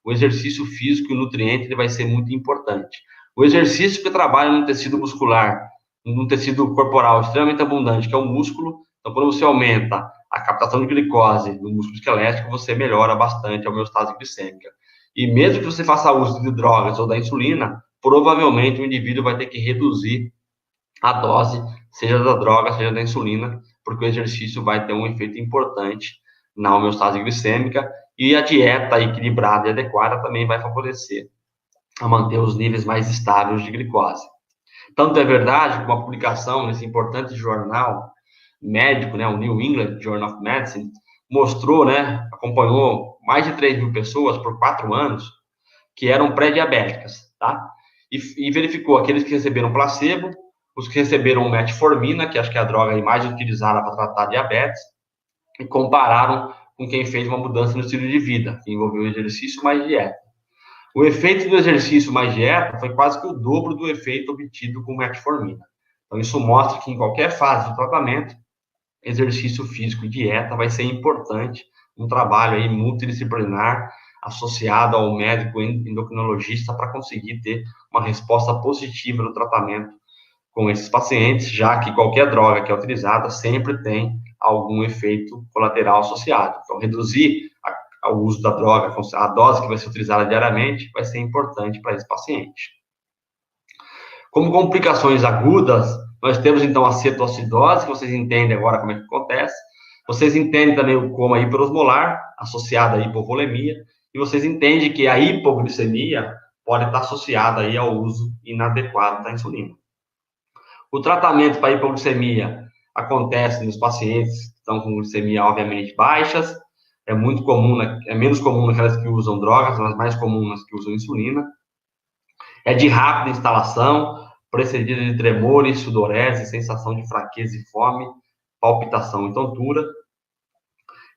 o exercício físico e o nutriente ele vai ser muito importante. O exercício que trabalha no tecido muscular, num tecido corporal extremamente abundante, que é o músculo, então quando você aumenta a captação de glicose no músculo esquelético, você melhora bastante a homeostase glicêmica. E mesmo que você faça uso de drogas ou da insulina, provavelmente o indivíduo vai ter que reduzir a dose, seja da droga, seja da insulina, porque o exercício vai ter um efeito importante na homeostase glicêmica e a dieta equilibrada e adequada também vai favorecer a manter os níveis mais estáveis de glicose. Tanto é verdade que uma publicação nesse importante jornal médico, né, o New England Journal of Medicine, mostrou, né, acompanhou mais de 3 mil pessoas por 4 anos que eram pré-diabéticas, tá? E verificou aqueles que receberam placebo, os que receberam metformina, que acho que é a droga mais utilizada para tratar diabetes, e compararam com quem fez uma mudança no estilo de vida, que envolveu exercício mais dieta. O efeito do exercício mais dieta foi quase que o dobro do efeito obtido com metformina. Então, isso mostra que em qualquer fase do tratamento, exercício físico e dieta vai ser importante, um trabalho aí multidisciplinar associado ao médico endocrinologista para conseguir ter uma resposta positiva no tratamento com esses pacientes, já que qualquer droga que é utilizada sempre tem algum efeito colateral associado. Então, reduzir o uso da droga, a dose que vai ser utilizada diariamente, vai ser importante para esse paciente. Como complicações agudas, nós temos, então, a cetoacidose, que vocês entendem agora como é que acontece. Vocês entendem também o coma hiperosmolar, associado à hipovolemia, e vocês entendem que a hipoglicemia pode estar associada aí ao uso inadequado da insulina. O tratamento para hipoglicemia acontece nos pacientes que estão com glicemia, obviamente, baixas. É muito comum, é menos comum naquelas que usam drogas, mas mais comum nas que usam insulina. É de rápida instalação, precedida de tremores, sudorese, sensação de fraqueza e fome, palpitação e tontura.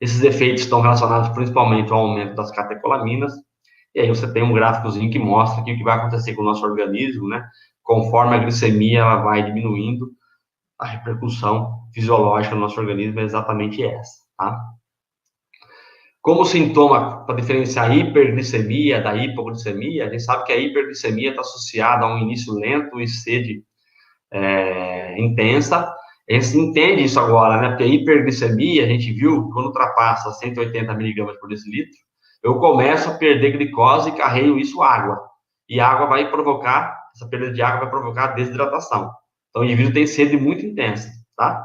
Esses efeitos estão relacionados principalmente ao aumento das catecolaminas. E aí você tem um gráficozinho que mostra aqui o que vai acontecer com o nosso organismo, né? Conforme a glicemia ela vai diminuindo, a repercussão fisiológica no nosso organismo é exatamente essa, tá? Como sintoma para diferenciar a hiperglicemia da hipoglicemia, a gente sabe que a hiperglicemia está associada a um início lento e sede intensa. A gente entende isso agora, né? Porque a hiperglicemia, a gente viu, quando ultrapassa 180 miligramas por decilitro, eu começo a perder glicose e carrego isso água. E a água vai provocar, essa perda de água vai provocar desidratação. Então, o indivíduo tem sede muito intensa, tá?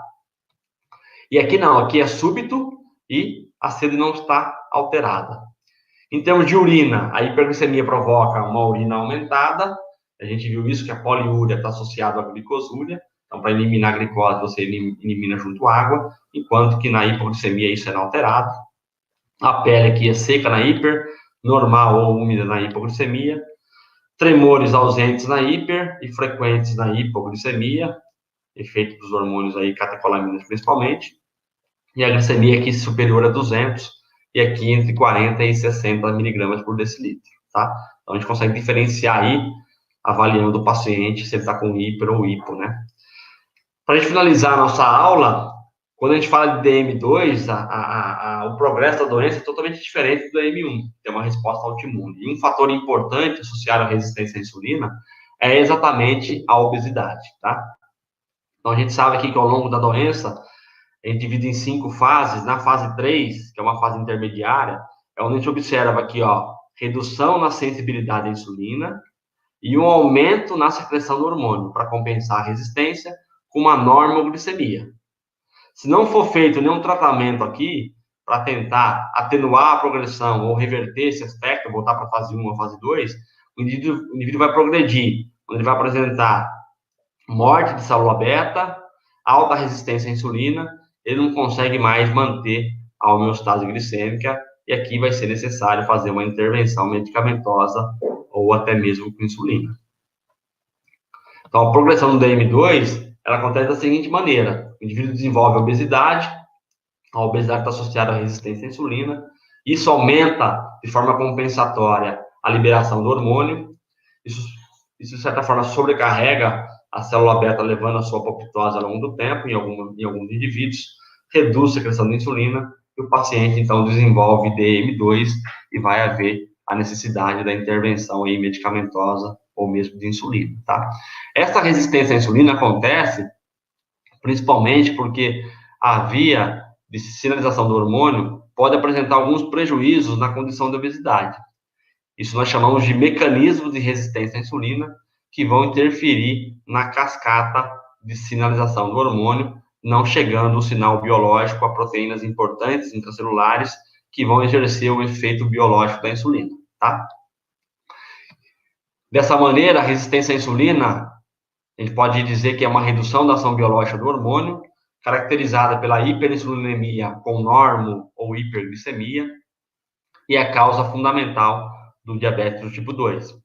E aqui não, aqui é súbito e a sede não está alterada. Em termos de urina, a hiperglicemia provoca uma urina aumentada. A gente viu isso, que a poliúria está associada à glicosúria. Então, para eliminar a glicose, você elimina junto à água, enquanto que na hipoglicemia isso é inalterado. A pele aqui é seca na hiper, normal ou úmida na hipoglicemia. Tremores ausentes na hiper e frequentes na hipoglicemia, efeito dos hormônios aí, catecolaminas principalmente. E a glicemia aqui superior a 200, e aqui entre 40 e 60 miligramas por decilitro, tá? Então, a gente consegue diferenciar aí, avaliando o paciente, se ele está com hiper ou hipo, né? Para a gente finalizar a nossa aula, quando a gente fala de DM2, o progresso da doença é totalmente diferente do DM1, tem uma resposta autoimune. E um fator importante associado à resistência à insulina é exatamente a obesidade, tá? Então, a gente sabe aqui que ao longo da doença, a gente divide em 5 fases. Na fase 3, que é uma fase intermediária, é onde a gente observa aqui, ó, redução na sensibilidade à insulina e um aumento na secreção do hormônio para compensar a resistência com uma normoglicemia. Se não for feito nenhum tratamento aqui para tentar atenuar a progressão ou reverter esse aspecto, voltar para a fase 1 ou fase 2, o indivíduo vai progredir, onde ele vai apresentar morte de célula beta, alta resistência à insulina, ele não consegue mais manter a homeostase glicêmica, e aqui vai ser necessário fazer uma intervenção medicamentosa ou até mesmo com insulina. Então, a progressão do DM2, ela acontece da seguinte maneira: o indivíduo desenvolve obesidade, a obesidade está associada à resistência à insulina, isso aumenta de forma compensatória a liberação do hormônio, isso de certa forma sobrecarrega a célula beta, levando a sua apoptose ao longo do tempo, em alguns indivíduos, reduz a secreção de insulina, e o paciente, então, desenvolve DM2 e vai haver a necessidade da intervenção aí medicamentosa ou mesmo de insulina, tá? Essa resistência à insulina acontece principalmente porque a via de sinalização do hormônio pode apresentar alguns prejuízos na condição de obesidade. Isso nós chamamos de mecanismos de resistência à insulina, que vão interferir na cascata de sinalização do hormônio, não chegando o sinal biológico a proteínas importantes intracelulares que vão exercer o efeito biológico da insulina, tá? Dessa maneira, a resistência à insulina, a gente pode dizer que é uma redução da ação biológica do hormônio, caracterizada pela hiperinsulinemia com normo ou hiperglicemia, e é a causa fundamental do diabetes do tipo 2.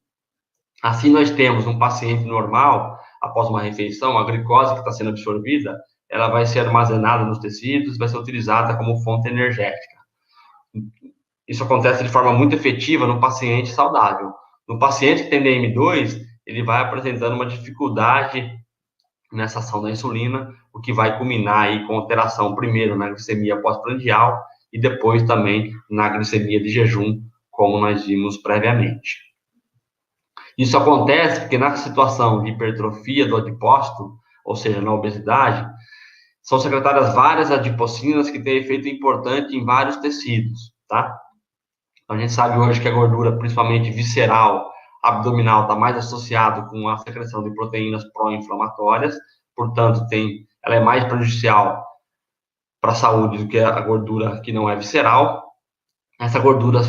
Assim, nós temos um paciente normal, após uma refeição, a glicose que está sendo absorvida, ela vai ser armazenada nos tecidos, vai ser utilizada como fonte energética. Isso acontece de forma muito efetiva no paciente saudável. No paciente que tem DM2, ele vai apresentando uma dificuldade nessa ação da insulina, o que vai culminar aí com alteração, primeiro, na glicemia pós-prandial e depois também na glicemia de jejum, como nós vimos previamente. Isso acontece porque na situação de hipertrofia do adipócito, ou seja, na obesidade, são secretadas várias adipocinas que têm efeito importante em vários tecidos, tá? Então, a gente sabe hoje que a gordura, principalmente visceral, abdominal, está mais associado com a secreção de proteínas pró-inflamatórias, portanto, ela é mais prejudicial para a saúde do que a gordura que não é visceral. Essa gordura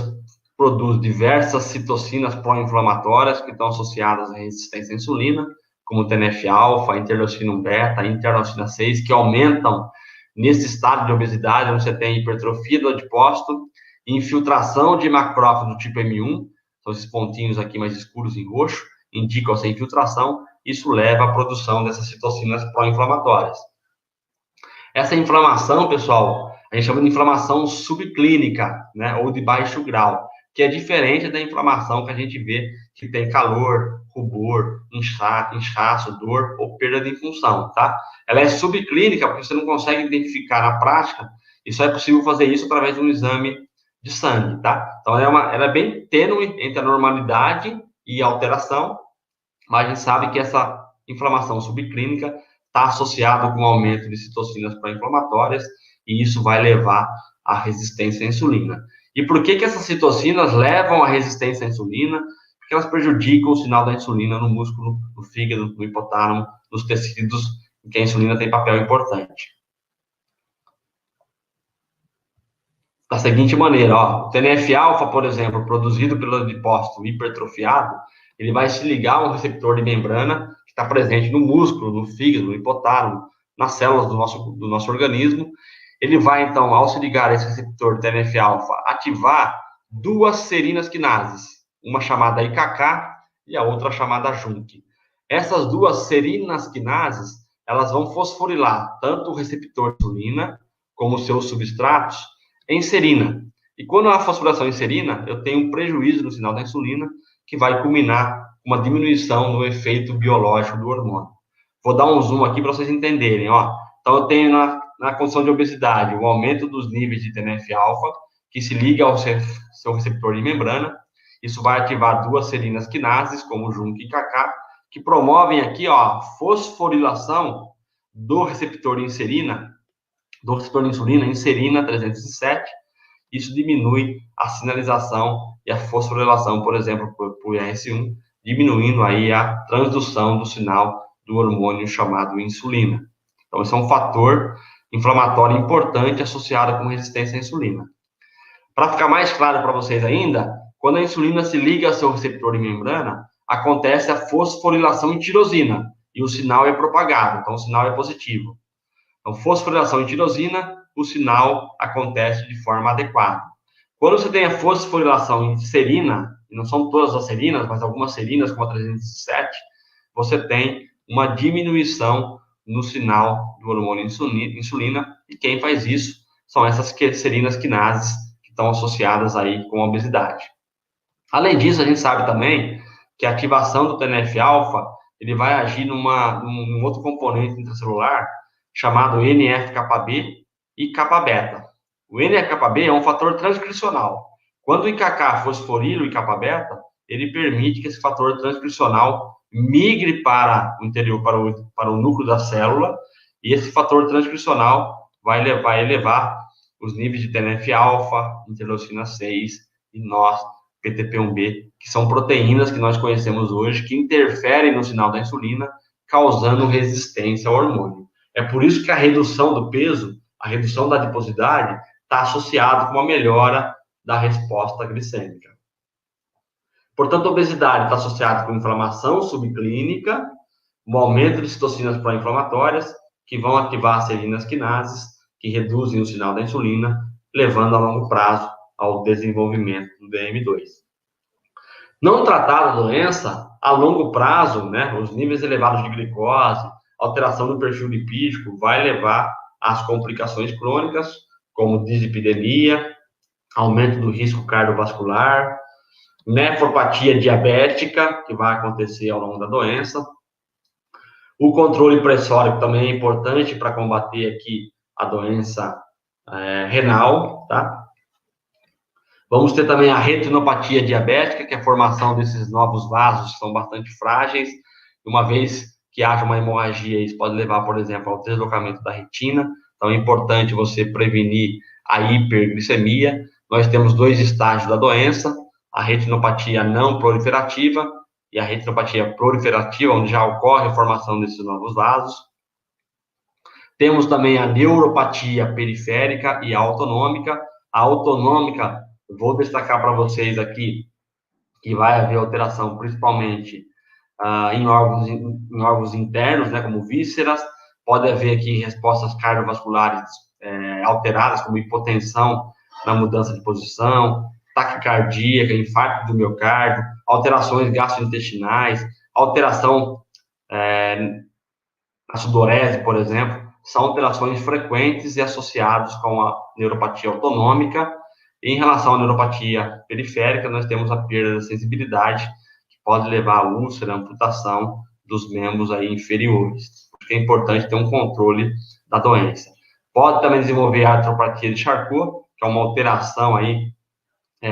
produz diversas citocinas pró-inflamatórias que estão associadas à resistência à insulina, como TNF-alfa, interleucina beta, interleucina 6, que aumentam nesse estado de obesidade, onde você tem hipertrofia do adipócito, infiltração de macrófagos do tipo M1, são esses pontinhos aqui mais escuros em roxo, indicam essa infiltração, isso leva à produção dessas citocinas pró-inflamatórias. Essa inflamação, pessoal, a gente chama de inflamação subclínica, né, ou de baixo grau, que é diferente da inflamação que a gente vê, que tem calor, rubor, inchaço, dor ou perda de função, tá? Ela é subclínica, porque você não consegue identificar na prática, e só é possível fazer isso através de um exame de sangue, tá? Então, ela é bem tênue entre a normalidade e a alteração, mas a gente sabe que essa inflamação subclínica está associada com o aumento de citocinas pró-inflamatórias, e isso vai levar à resistência à insulina. E por que essas citocinas levam à resistência à insulina? Porque elas prejudicam o sinal da insulina no músculo, no fígado, no hipotálamo, nos tecidos em que a insulina tem papel importante. Da seguinte maneira, ó, o TNF-alfa, por exemplo, produzido pelo adipócito hipertrofiado, ele vai se ligar a um receptor de membrana que está presente no músculo, no fígado, no hipotálamo, nas células do nosso organismo. Ele vai, então, ao se ligar a esse receptor TNF-alfa, ativar duas serinas quinases, uma chamada IKK e a outra chamada JNK. Essas duas serinas quinases, elas vão fosforilar tanto o receptor de insulina como os seus substratos em serina. E quando há fosforilação em serina, eu tenho um prejuízo no sinal da insulina, que vai culminar uma diminuição no efeito biológico do hormônio. Vou dar um zoom aqui para vocês entenderem, ó. Então, eu tenho na condição de obesidade o aumento dos níveis de TNF-alfa, que se liga ao seu receptor de membrana. Isso vai ativar duas serinas quinases, como o JNK e KK, que promovem aqui, ó, a fosforilação do receptor de insulina em serina 307. Isso diminui a sinalização e a fosforilação, por exemplo, por IRS1, diminuindo aí a transdução do sinal do hormônio chamado insulina. Então, esse é um fator inflamatório importante associado com resistência à insulina. Para ficar mais claro para vocês ainda, quando a insulina se liga ao seu receptor de membrana, acontece a fosforilação em tirosina, e o sinal é propagado, então o sinal é positivo. Então, fosforilação em tirosina, o sinal acontece de forma adequada. Quando você tem a fosforilação em serina, e não são todas as serinas, mas algumas serinas, como a 307, você tem uma diminuição no sinal do hormônio insulina, e quem faz isso são essas serinas quinases que estão associadas aí com a obesidade. Além disso, a gente sabe também que a ativação do TNF-alfa, ele vai agir num outro componente intracelular, chamado NF-κB e kappa-beta. O NF-κB é um fator transcricional. Quando o IKK fosforila o IKπ-beta, ele permite que esse fator transcricional migre para o interior, para o núcleo da célula, e esse fator transcricional vai elevar os níveis de TNF-alfa, interleucina 6 e NOS, PTP1B, que são proteínas que nós conhecemos hoje, que interferem no sinal da insulina, causando resistência ao hormônio. É por isso que a redução do peso, a redução da adiposidade, está associada com uma melhora da resposta glicêmica. Portanto, a obesidade está associada com inflamação subclínica, um aumento de citocinas pró-inflamatórias, que vão ativar as serinas quinases, que reduzem o sinal da insulina, levando a longo prazo ao desenvolvimento do DM2. Não tratada a doença, a longo prazo, né, os níveis elevados de glicose, alteração do perfil lipídico, vai levar às complicações crônicas, como dislipidemia, aumento do risco cardiovascular, nefropatia diabética, que vai acontecer ao longo da doença. O controle pressórico também é importante para combater aqui a doença renal, tá? Vamos ter também a retinopatia diabética, que é a formação desses novos vasos, que são bastante frágeis. Uma vez que haja uma hemorragia, isso pode levar, por exemplo, ao deslocamento da retina. Então, é importante você prevenir a hiperglicemia. Nós temos dois estágios da doença, a retinopatia não proliferativa e a retinopatia proliferativa, onde já ocorre a formação desses novos vasos. Temos também a neuropatia periférica e a autonômica. A autonômica, vou destacar para vocês aqui, que vai haver alteração principalmente em órgãos internos, né, como vísceras. Pode haver aqui respostas cardiovasculares alteradas, como hipotensão na mudança de posição, taquicardia, infarto do miocárdio, alterações gastrointestinais, alteração na sudorese, por exemplo, são alterações frequentes e associadas com a neuropatia autonômica, Em relação à neuropatia periférica, nós temos a perda da sensibilidade, que pode levar a úlcera, a amputação dos membros aí inferiores. Porque é importante ter um controle da doença. Pode também desenvolver a artropatia de Charcot, que é uma alteração aí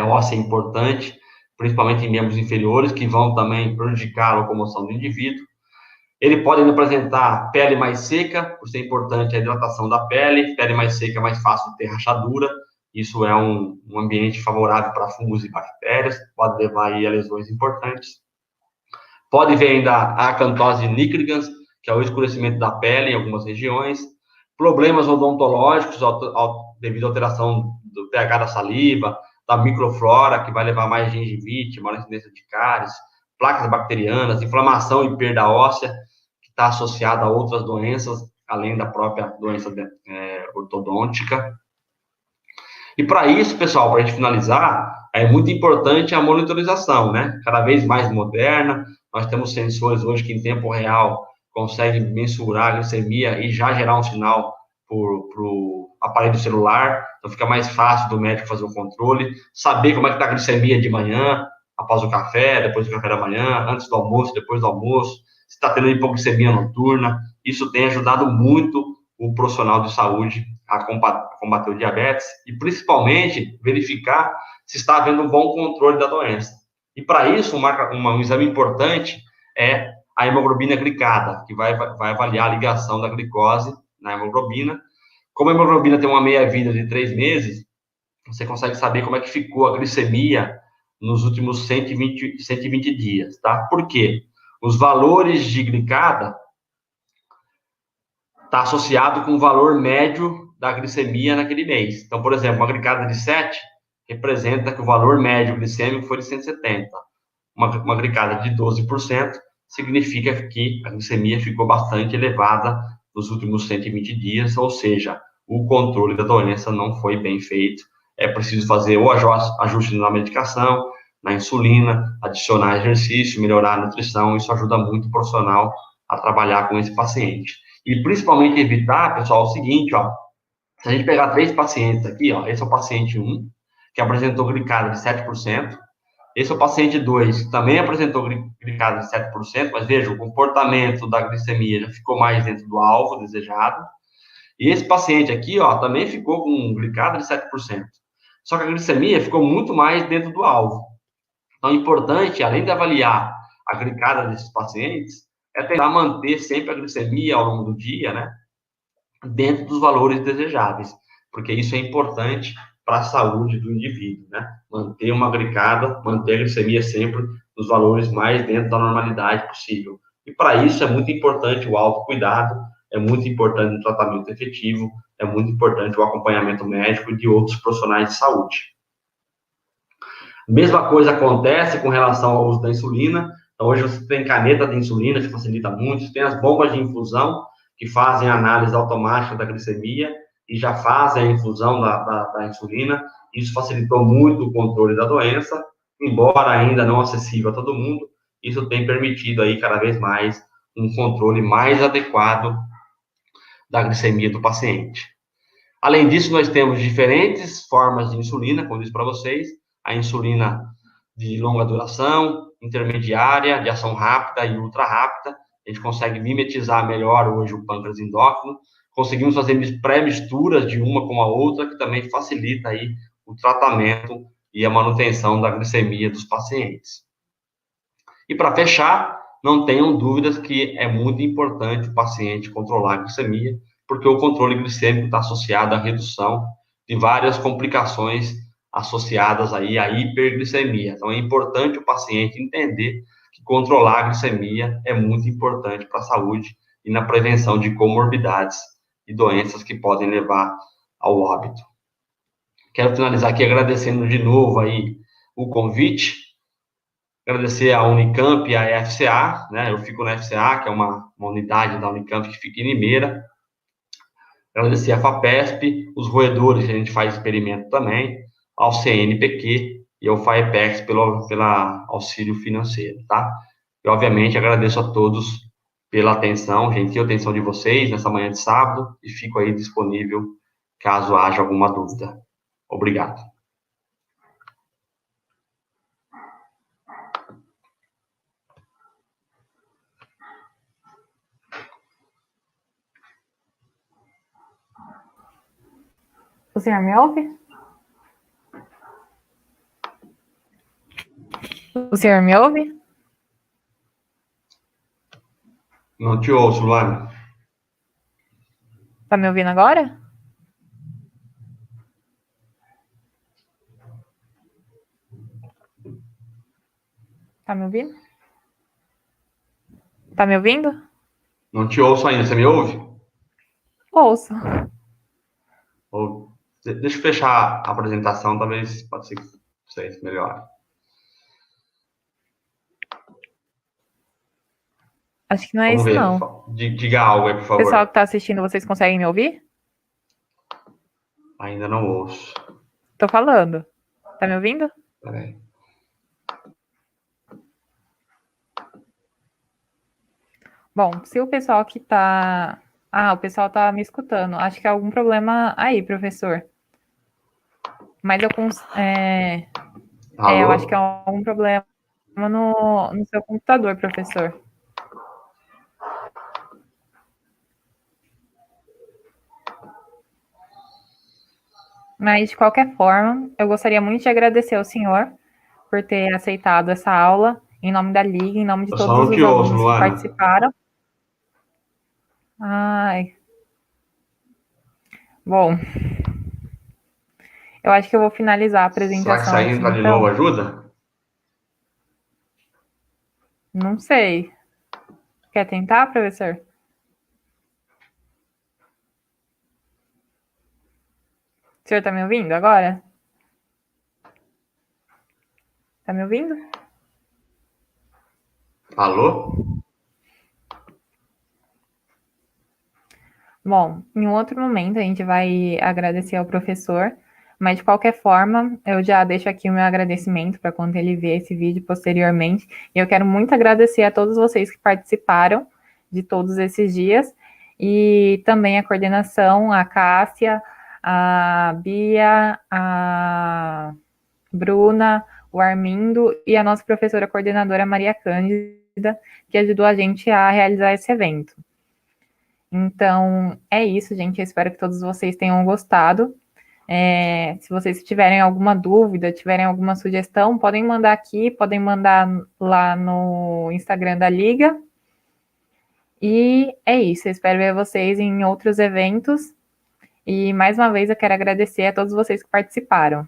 óssea importante, principalmente em membros inferiores, que vão também prejudicar a locomoção do indivíduo. Ele pode apresentar pele mais seca, por ser importante a hidratação da pele. Pele mais seca é mais fácil de ter rachadura. Isso é um ambiente favorável para fungos e bactérias. Pode levar aí a lesões importantes. Pode vir ainda a acantose nigricans, que é o escurecimento da pele em algumas regiões. Problemas odontológicos devido à alteração do pH da saliva, da microflora, que vai levar mais gengivite, maior incidência de cáries, placas bacterianas, inflamação e perda óssea, que está associada a outras doenças, além da própria doença ortodôntica. E para isso, pessoal, para a gente finalizar, é muito importante a monitorização, né? Cada vez mais moderna. Nós temos sensores hoje que em tempo real conseguem mensurar a glicemia e já gerar um sinal para o aparelho celular. Então fica mais fácil do médico fazer o controle, saber como é que está a glicemia de manhã, após o café, depois do café da manhã, antes do almoço, depois do almoço, se está tendo hipoglicemia noturna. Isso tem ajudado muito o profissional de saúde a combater o diabetes e, principalmente, verificar se está havendo um bom controle da doença. E, para isso, um exame importante é a hemoglobina glicada, que vai avaliar a ligação da glicose na hemoglobina. Como a hemoglobina tem uma meia-vida de 3 meses, você consegue saber como é que ficou a glicemia nos últimos 120 dias, tá? Por quê? Os valores de glicada está associado com o valor médio da glicemia naquele mês. Então, por exemplo, uma glicada de 7 representa que o valor médio glicêmico foi de 170. Uma glicada de 12% significa que a glicemia ficou bastante elevada nos últimos 120 dias, ou seja, o controle da doença não foi bem feito. É preciso fazer o ajuste na medicação, na insulina, adicionar exercício, melhorar a nutrição. Isso ajuda muito o profissional a trabalhar com esse paciente. E principalmente evitar, pessoal, o seguinte, ó, se a gente pegar 3 pacientes aqui, ó, esse é o paciente 1, que apresentou glicada de 7%, esse é o paciente 2, que também apresentou glicada de 7%, mas veja, o comportamento da glicemia já ficou mais dentro do alvo desejado, e esse paciente aqui, ó, também ficou com glicada de 7%, só que a glicemia ficou muito mais dentro do alvo. Então, é importante, além de avaliar a glicada desses pacientes, é tentar manter sempre a glicemia ao longo do dia, né, dentro dos valores desejáveis, porque isso é importante para a saúde do indivíduo, né? Manter uma glicada, manter a glicemia sempre nos valores mais dentro da normalidade possível. E para isso é muito importante o autocuidado, é muito importante o tratamento efetivo, é muito importante o acompanhamento médico e de outros profissionais de saúde. Mesma coisa acontece com relação ao uso da insulina. Então, hoje você tem caneta de insulina, que facilita muito, você tem as bombas de infusão, que fazem a análise automática da glicemia e já fazem a infusão da insulina. Isso facilitou muito o controle da doença, embora ainda não acessível a todo mundo. Isso tem permitido aí cada vez mais um controle mais adequado da glicemia do paciente. Além disso, nós temos diferentes formas de insulina, como eu disse para vocês, a insulina de longa duração, intermediária, de ação rápida e ultra rápida. A gente consegue mimetizar melhor hoje o pâncreas endócrino, conseguimos fazer pré-misturas de uma com a outra, que também facilita aí o tratamento e a manutenção da glicemia dos pacientes. E para fechar, não tenham dúvidas que é muito importante o paciente controlar a glicemia, porque o controle glicêmico está associado à redução de várias complicações associadas aí à hiperglicemia. Então, é importante o paciente entender que controlar a glicemia é muito importante para a saúde e na prevenção de comorbidades e doenças que podem levar ao óbito. Quero finalizar aqui agradecendo de novo aí o convite, agradecer à Unicamp e à FCA, né? Eu fico na FCA, que é uma unidade da Unicamp que fica em Limeira. Agradecer à FAPESP, os roedores que a gente faz experimento também, ao CNPq e ao FAEPEX pelo auxílio financeiro, tá? E, obviamente, agradeço a todos pela atenção, gentil atenção de vocês nessa manhã de sábado e fico aí disponível caso haja alguma dúvida. Obrigado. O senhor me ouve? O senhor me ouve? Não te ouço, Luana. Tá me ouvindo agora? Tá me ouvindo? Tá me ouvindo? Não te ouço ainda. Você me ouve? Ouço. Deixa eu fechar a apresentação, talvez pode ser que vocês melhore. Acho que não é Vamos isso, ver. não. Diga algo aí, por favor. Pessoal que tá assistindo, vocês conseguem me ouvir? Ainda não ouço. Tô falando. Tá me ouvindo? Peraí. Bom, se o pessoal que tá... Ah, o pessoal tá me escutando. Acho que é algum problema aí, professor. Mas eu eu acho que é Alô? algum problema no seu computador, professor. Mas, de qualquer forma, eu gostaria muito de agradecer ao senhor por ter aceitado essa aula, em nome da Liga, em nome de Eu só todos não te os ouço, alunos que Luana. participaram. Ai, bom, eu acho que eu vou finalizar a Será que apresentação sair e aqui, entrar de novo então. ajuda? Não sei. Quer tentar, professor? O senhor está me ouvindo agora? Está me ouvindo? Alô? Bom, em um outro momento a gente vai agradecer ao professor, mas de qualquer forma, eu já deixo aqui o meu agradecimento para quando ele ver esse vídeo posteriormente. E eu quero muito agradecer a todos vocês que participaram de todos esses dias e também a coordenação, a Cássia, a Bia, a Bruna, o Armindo e a nossa professora coordenadora Maria Cândida, que ajudou a gente a realizar esse evento. Então, é isso, gente. Eu espero que todos vocês tenham gostado. Se vocês tiverem alguma dúvida, tiverem alguma sugestão, podem mandar aqui, podem mandar lá no Instagram da Liga. E é isso. Eu espero ver vocês em outros eventos. E mais uma vez eu quero agradecer a todos vocês que participaram.